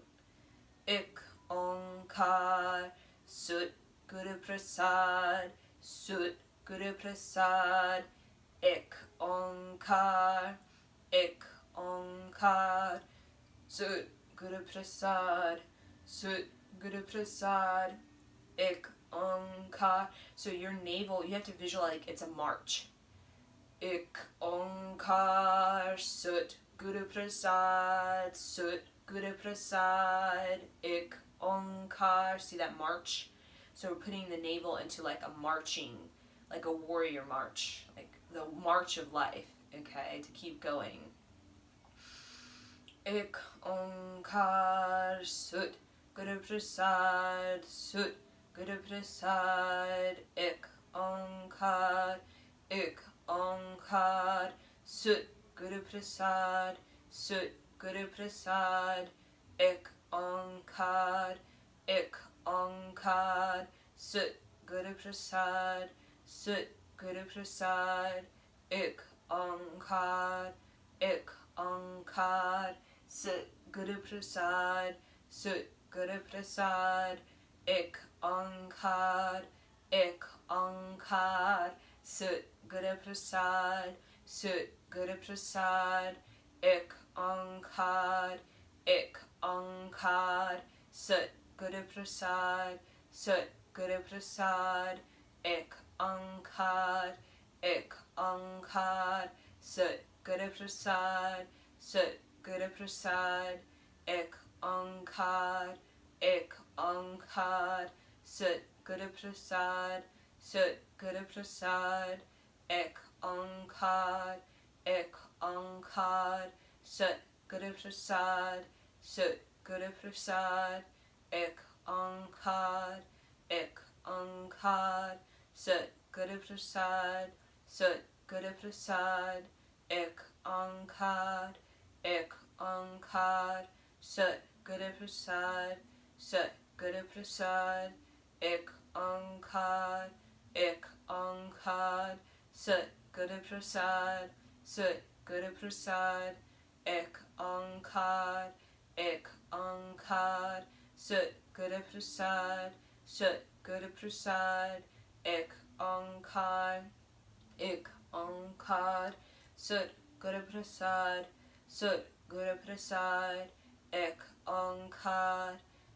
Ik, onkar, Sut, Guru Prasad, Sut, Guru Prasad. Ik, onkar, Sut, Guru Prasad, Sut Guru Prasad, Ik Onkar. So your navel, you have to visualize like it's a march. Ik Onkar, Sut Guru Prasad, Sut Guru Prasad, Ik Onkar. See that march? So we're putting the navel into like a marching, like a warrior march, like the march of life, okay, to keep going. Ik Onkar, Sut Guru Prasad, Sut Guru Prasad, Ik Onkar, Ik Onkar, Sut Guru Prasad, Sut Guru Prasad, Ik Onkar, Ik Onkar, Sut Guru Prasad, Sut Guru Prasad, Ik Onkar, Ik Onkar, Sut Guru Prasad, Sut Guru Prasad, Ik Onkar, Ik Onkar, Sut Guru Prasad, Sut Guru Prasad, Ik Onkar, Ik Onkar, Sut Guru Prasad, Sut Guru Prasad, Ik Onkar, Ik Onkar, Sut Guru Prasad, Sut Guru Prasad, Ik Onkar, Ik Onkar, Sut Guru Prasad, Sut Guru Prasad, Ik Onkar, Ik Onkar, Sut Guru Prasad, Sut Guru Prasad, Ik Onkar, Ik Onkar, Sut Guru Prasad, Sut Guru Prasad, Ik Onkar, Ik Onkar, Sut Guru Prasad, Sut Guru Prasad, Ik Onkar, Ik Onkar, Sut Guru Prasad, Sut Guru Prasad, Ik Onkar, Ik Onkar, Sut Guru Prasad, Sut Guru Prasad, Ik Onkar, Ik Onkar, Sut Guru Prasad, Sut Guru Prasad, Ik Onkar,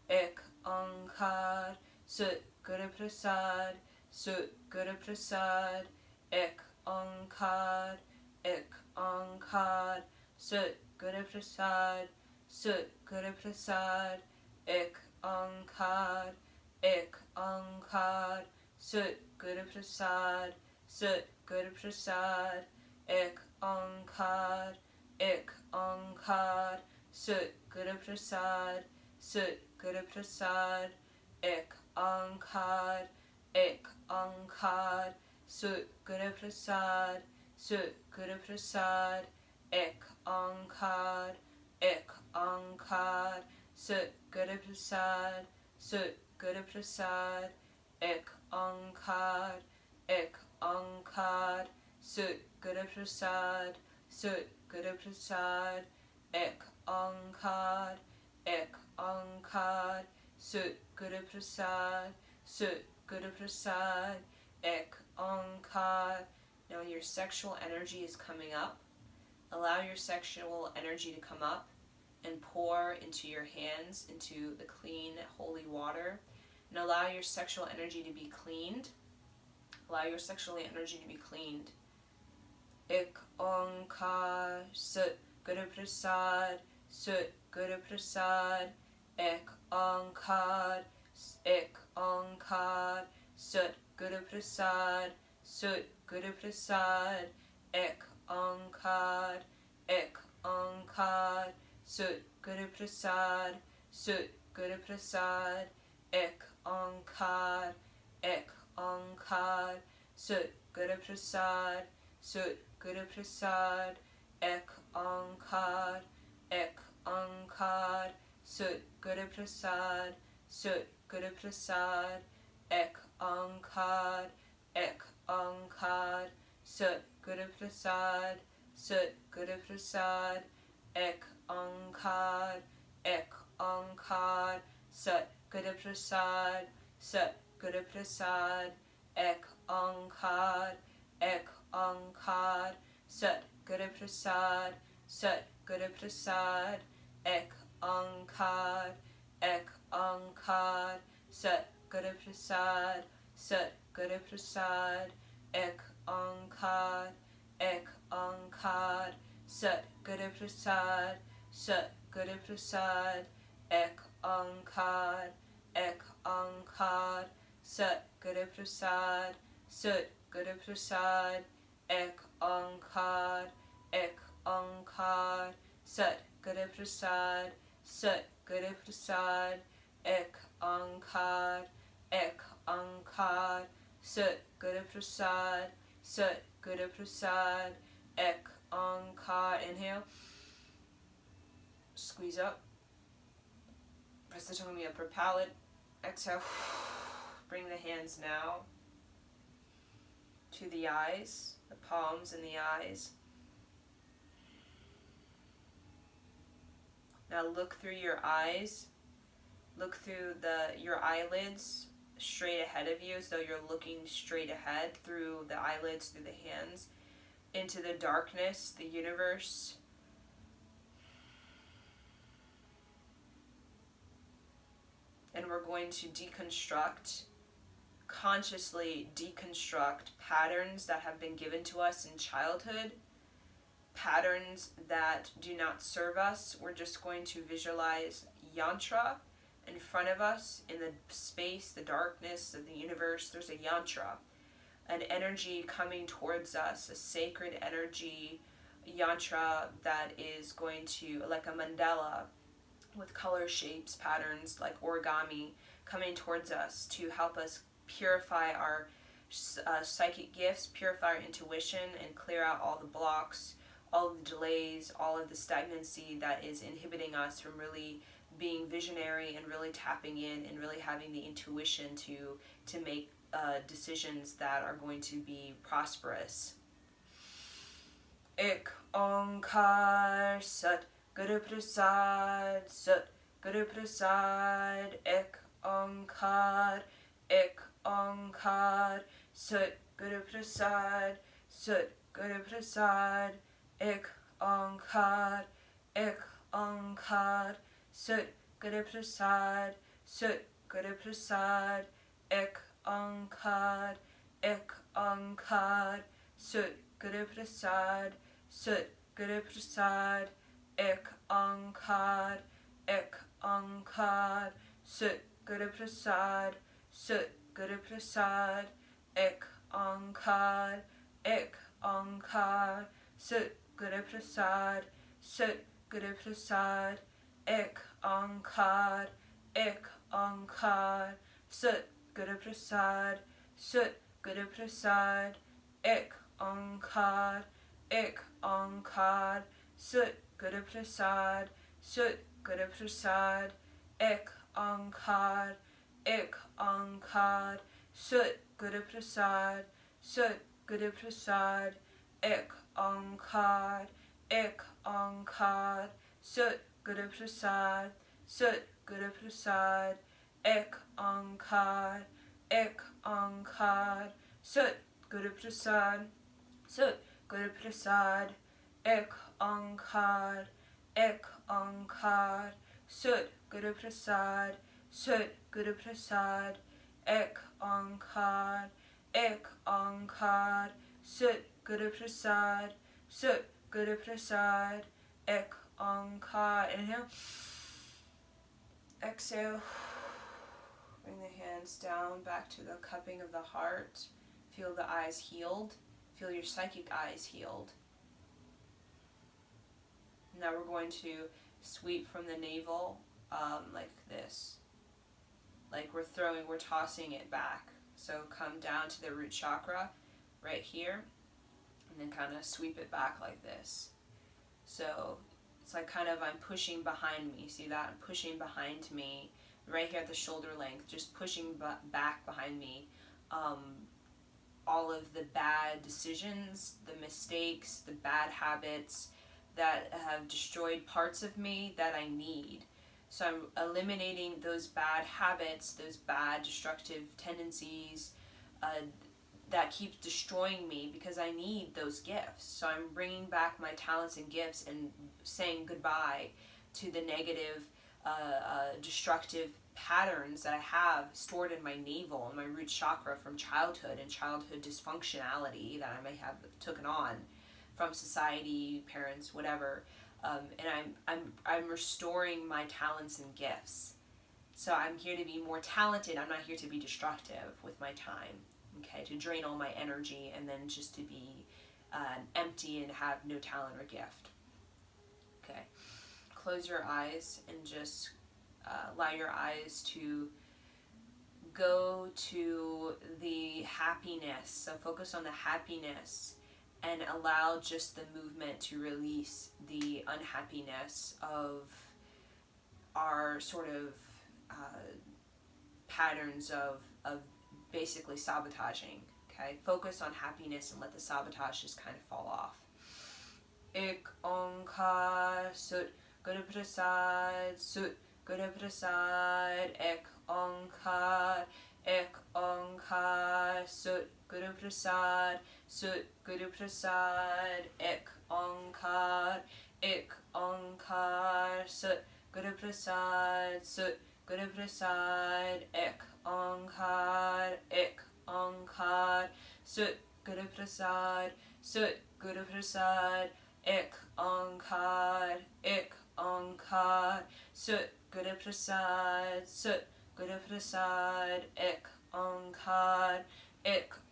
Ik Onkar, Sut Guru Prasad, Sut Guru Prasad, Ik Onkar, Ik Onkar, Sut Guru Prasad, Sut Guru Prasad, Ik Onkar, Ik Onkar, Sut Guru Prasad, Sut Guru Prasad, Ik Onkar, Ik Onkar, Sut Guru Prasad, Sut Guru Prasad, Ik Onkar, Ik Onkar, Sut Guru Prasad, Sut Guru Prasad, Ik Onkar, Ik Onkar, Sut Guru Prasad, Sut Guru Prasad, Ik Onkar, Ik Onkar, Sut Guru Prasad, Sut Guru Prasad, Ik Onkar, Ik Onkar, Sut Guru Prasad, Sut Guru Prasad, Ik Onkar. Now your sexual energy is coming up. Allow your sexual energy to come up and pour into your hands, into the clean, holy water. And allow your sexual energy to be cleaned. Allow your sexual energy to be cleaned. Ik Onkar, Sut Guru Prasad, Sut Guru Prasad, Ik Onkar, Ik Onkar, Sut Guru Prasad, Sut Guru Prasad, Ik Onkar, Ik Onkar, Sut Guru Prasad, Sut Guru Prasad, Ik Onkar, Ik Onkar, Sut Guru Prasad, Sut Guru Prasad, Ik Onkar, Ik Onkar, Sut Guru Prasad, Sut Guru Prasad, Ik Onkar, Ik Onkar, Sut Guru Prasad, Sut Guru Prasad, Ik Onkar, Ik Onkar, Sut Guru Prasad, Sut Guru Prasad, Ik Onkar, Ik Onkar, Sut Guru Prasad, Sut Guru Prasad, Ik Onkar, Ek Onkar, Sat Guru Prasad, Sat Guru Prasad, Ek Onkar, Ek Onkar, Sat Guru Prasad, Sat Guru Prasad, Ek Onkar, Ek Onkar, Sat Guru Prasad, Sat Guru Prasad, Ek Onkar, Ek Onkar, Sat Guru Prasad, Sat Guru Prasad, Ek Onkar, Ek Onkar, Sat Guru Prasad, Sat Guru Prasad, Ek Onkar. Inhale. Squeeze up. Press the tongue in the upper palate. Exhale. Bring the hands now to the eyes, the palms and the eyes. Now look through your eyes. Look through your eyelids straight ahead of you, as though you're looking straight ahead through the eyelids, through the hands, into the darkness, the universe. And we're going to consciously deconstruct patterns that have been given to us in childhood, patterns that do not serve us. We're just going to visualize yantra in front of us in the space, the darkness of the universe. There's a yantra, an energy coming towards us, a sacred energy, yantra that is going to, like a mandala, with color shapes, patterns like origami, coming towards us to help us purify our psychic gifts, purify our intuition, and clear out all the blocks, all of the delays, all of the stagnancy that is inhibiting us from really being visionary and really tapping in and really having the intuition to make decisions that are going to be prosperous. Ek Onkar Sat Guru Prasad, Sat Guru Prasad, Ek Onkar, Ek Onkar, Sat Guru Prasad, Sat Guru Prasad, Ek Onkar, Ek Onkar, Sat Guru Prasad, Sat Guru Prasad, Ek Onkar, Ek Onkar, Sat Guru Prasad, Sat Guru Prasad, Ek Onkar, Ek Onkar, Sat Guru Prasad, Sat Guru Prasad, Ek Onkar, Ek Onkar, Sat Guru Prasad, Sat Guru Prasad, Ek Onkar, Ek Onkar, Sat Guru Prasad, Sat Guru Prasad, Ek Onkar, Ek Onkar, Sat Guru Prasad, Sat Guru Prasad, Ek Onkar, Ek Onkar, Sat Guru Prasad, Sat Guru Prasad, Ek Onkar, Ek Onkar, Sat Guru Prasad, Sat Guru Prasad, Ek Onkar, Ek Onkar, Sat Guru Prasad, Sat Guru Prasad, Ek Onkar, Ek Onkar, Sat Guru Prasad, Sat Guru Prasad, Ek Onkar, Ek Onkar, Sat Guru Prasad, Sat Guru Prasad, Ek Onkar. Inhale. Exhale. Bring the hands down back to the cupping of the heart. Feel the eyes healed. Feel your psychic eyes healed. Now we're going to sweep from the navel like this. Like we're tossing it back. So come down to the root chakra right here, and then kind of sweep it back like this. So it's like kind of I'm pushing behind me. See that? I'm pushing behind me right here at the shoulder length, just pushing back behind me. All of the bad decisions, the mistakes, the bad habits that have destroyed parts of me that I need. So I'm eliminating those bad habits, those bad destructive tendencies that keep destroying me, because I need those gifts. So I'm bringing back my talents and gifts and saying goodbye to the negative, destructive patterns that I have stored in my navel and my root chakra from childhood and childhood dysfunctionality that I may have taken on from society, parents, whatever. And I'm restoring my talents and gifts. So I'm here to be more talented. I'm not here to be destructive with my time. Okay, to drain all my energy and then just to be empty and have no talent or gift. Okay, close your eyes and just allow your eyes to go to the happiness. So focus on the happiness and allow just the movement to release the unhappiness of our sort of patterns of basically sabotaging. Okay, focus on happiness and let the sabotage just kind of fall off. Ik onkar sut Guru Prasad sut Guru Prasad ek onkar sut Guru Prasad sut Guru Prasad ek onkar sut Guru Prasad sut Guru Prasad ek onkar sut Guru Prasad sut Guru Prasad ek onkar sut Guru Prasad sut Guru Prasad ek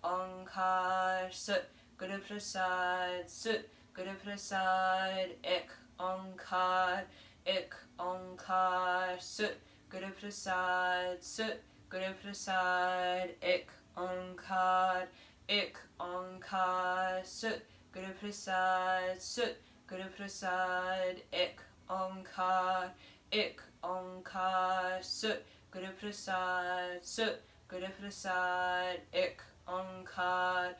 onkar sut Guru Prasad sut Guru Prasad ek onkar sut Guru Prasad sut Guru Prasad ek onkar sut Guru Prasad sut Guru Prasad ek onkar sut Guru Prasad sut Guru Prasad ek onkar sut Guru Prasad sut Guru Prasad ek onkar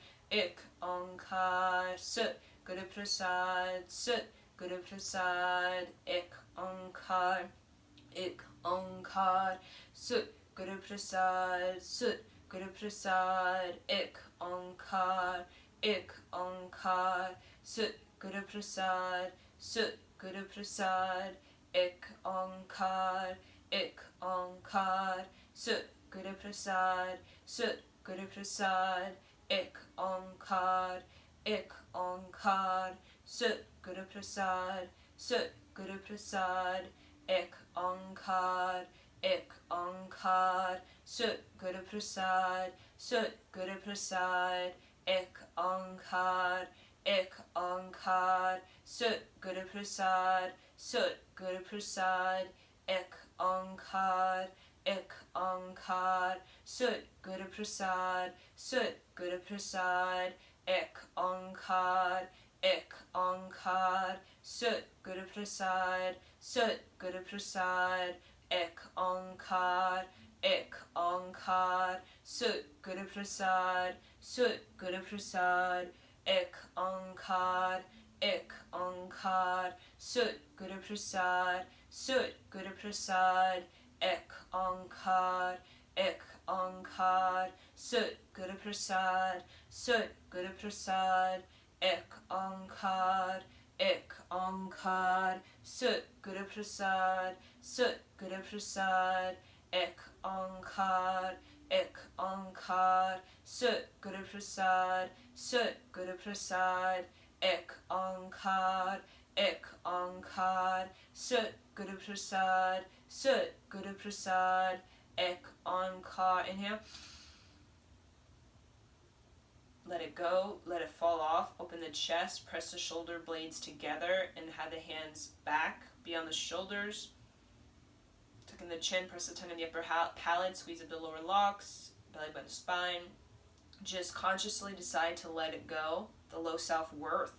sut Guru Prasad sut Guru Prasad ek onkar sut Guru Prasad sut Guru Prasad ek onkar sut Guru Prasad sut Guru Prasad ek onkar sut Guru Prasad sut Guru Prasad ek onkar sut Guru Prasad sut Guru Prasad ek onkar sut Guru Prasad sut Guru Prasad ek onkar sut Guru Prasad sut Guru Prasad ek onkar sut Guru Prasad sut Guru Prasad ek onkar sut Guru Prasad sut Guru Prasad ek onkar sut Guru Prasad sut Guru Prasad ek onkar sut Guru Prasad sut Guru Prasad ek onkar sut Guru Prasad sut Guru Prasad ek onkar sut Guru Prasad sut Guru Prasad ek onkar sut Guru Prasad sut Guru Prasad ek onkar. Inhale. Let it go, let it fall off, open the chest, press the shoulder blades together and have the hands back, be on the shoulders. Tuck in the chin, press the tongue in the upper palate, squeeze up the lower locks, belly by the spine. Just consciously decide to let it go, the low self-worth.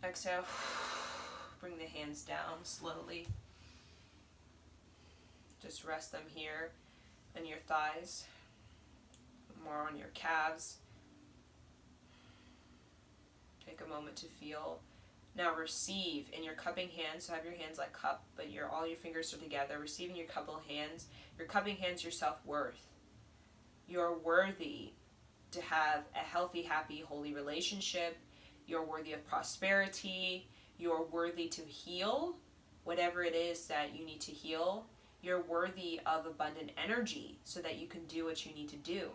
Exhale, bring the hands down slowly. Just rest them here in your thighs, more on your calves. Take a moment to feel. Now receive in your cupping hands, so have your hands like cup, but all your fingers are together. Receive in your cupping hands. Your cupping hands your self-worth. You're worthy to have a healthy, happy, holy relationship. You're worthy of prosperity. You're worthy to heal whatever it is that you need to heal. You're worthy of abundant energy so that you can do what you need to do.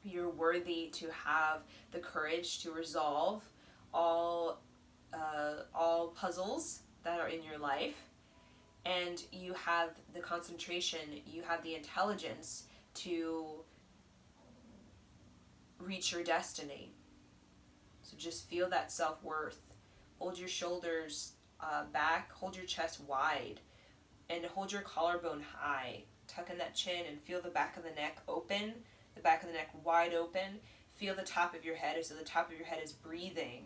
You're worthy to have the courage to resolve all puzzles that are in your life. And you have the concentration, you have the intelligence to reach your destiny. So just feel that self-worth. Hold your shoulders back, hold your chest wide, and hold your collarbone high. Tuck in that chin and feel the back of the neck open, the back of the neck wide open. Feel the top of your head as though the top of your head is breathing.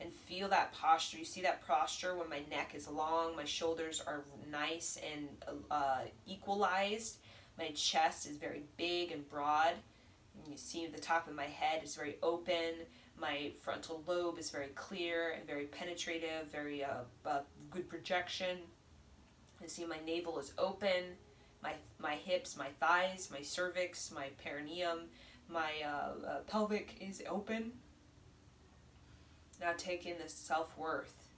And feel that posture. You see that posture when my neck is long, my shoulders are nice and equalized. My chest is very big and broad. And you see the top of my head is very open. My frontal lobe is very clear and very penetrative, very good projection. You see my navel is open. My hips, my thighs, my cervix, my perineum, my pelvic is open. Now take in this self-worth.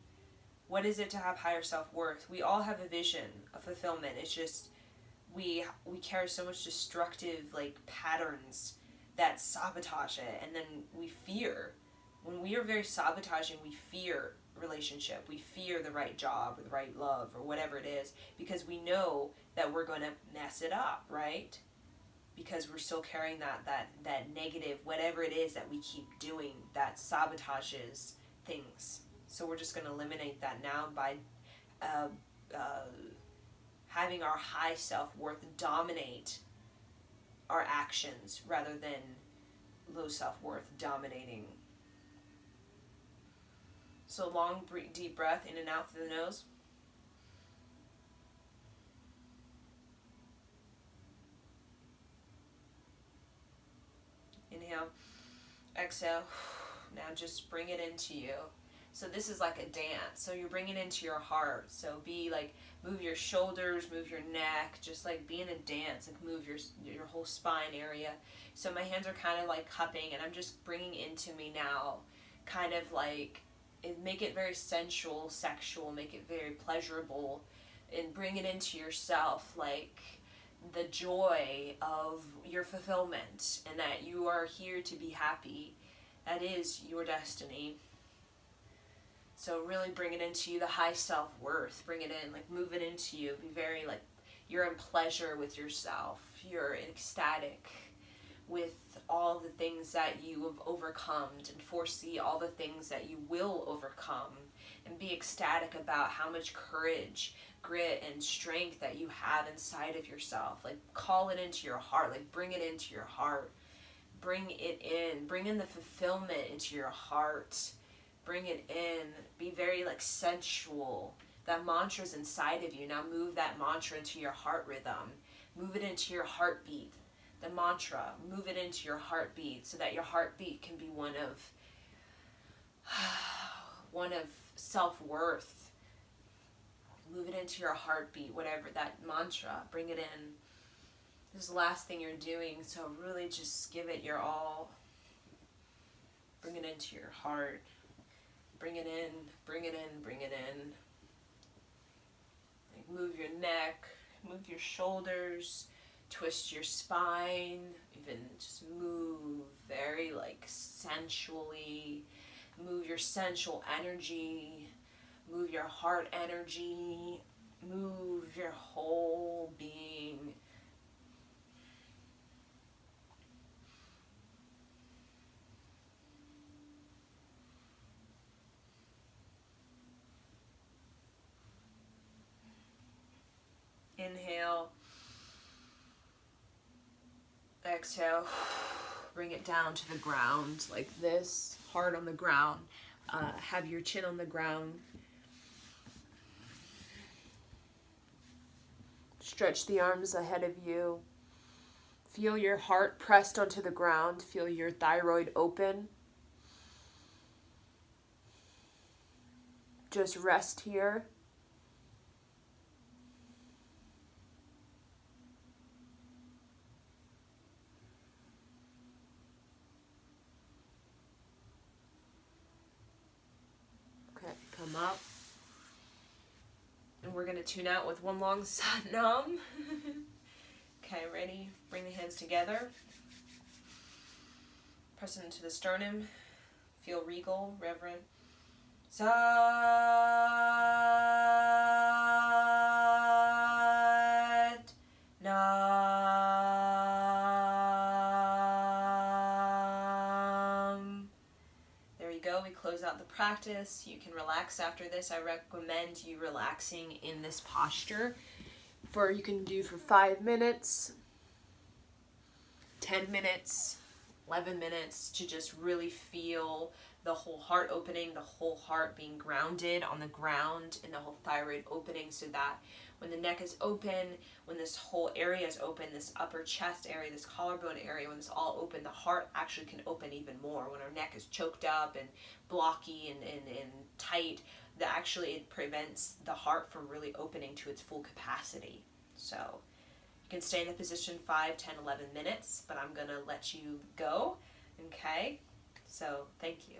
What is it to have higher self-worth? We all have a vision of fulfillment. It's just we carry so much destructive patterns that sabotage it, and then we fear. When we are very sabotaging, we fear relationship. We fear the right job or the right love or whatever it is, because we know that we're going to mess it up, right? Because we're still carrying that negative, whatever it is that we keep doing that sabotages things. So we're just going to eliminate that now by having our high self-worth dominate our actions rather than low self-worth dominating. So long, deep breath in and out through the nose. Inhale, exhale. Now just bring it into you. So this is like a dance. So you're bringing it into your heart. So move your shoulders, move your neck, just like be in a dance, like move your whole spine area. So my hands are kind of like cupping, and I'm just bringing into me now, kind of like, make it very sensual, sexual, make it very pleasurable, and bring it into yourself, like the joy of your fulfillment, and that you are here to be happy. That is your destiny. So really bring it into you, the high self-worth. Bring it in, like move it into you. Be very like, you're in pleasure with yourself. You're ecstatic with all the things that you have overcome, and foresee all the things that you will overcome, and be ecstatic about how much courage, grit, and strength that you have inside of yourself. Like call it into your heart, like bring it into your heart. Bring it in, bring in the fulfillment into your heart. Bring it in, be very like sensual. That mantra's inside of you. Now move that mantra into your heart rhythm. Move it into your heartbeat. The mantra, move it into your heartbeat so that your heartbeat can be one of self-worth. Move it into your heartbeat, whatever that mantra, bring it in. This is the last thing you're doing, so really just give it your all. Bring it into your heart. Bring it in, bring it in, bring it in. Like move your neck, move your shoulders, twist your spine, even just move very like sensually. Move your sensual energy, move your heart energy, move your whole being. Inhale, exhale, bring it down to the ground like this, hard on the ground. Have your chin on the ground. Stretch the arms ahead of you. Feel your heart pressed onto the ground. Feel your thyroid open. Just rest here. tune out with one long Sat Nam. Okay, ready? Bring the hands together. Press them into the sternum. Feel regal, reverent. Sat Nam. There you go. We close out the practice. You can relax after this. I recommend you relaxing in this posture. You can do for 5 minutes, 10 minutes, 11 minutes to just really feel the whole heart opening, the whole heart being grounded on the ground, and the whole thyroid opening, so that when the neck is open, when this whole area is open, this upper chest area, this collarbone area, when it's all open, the heart actually can open even more. When our neck is choked up and blocky and tight, that actually it prevents the heart from really opening to its full capacity. So you can stay in the position 5, 10, 11 minutes, but I'm going to let you go. Okay? So thank you.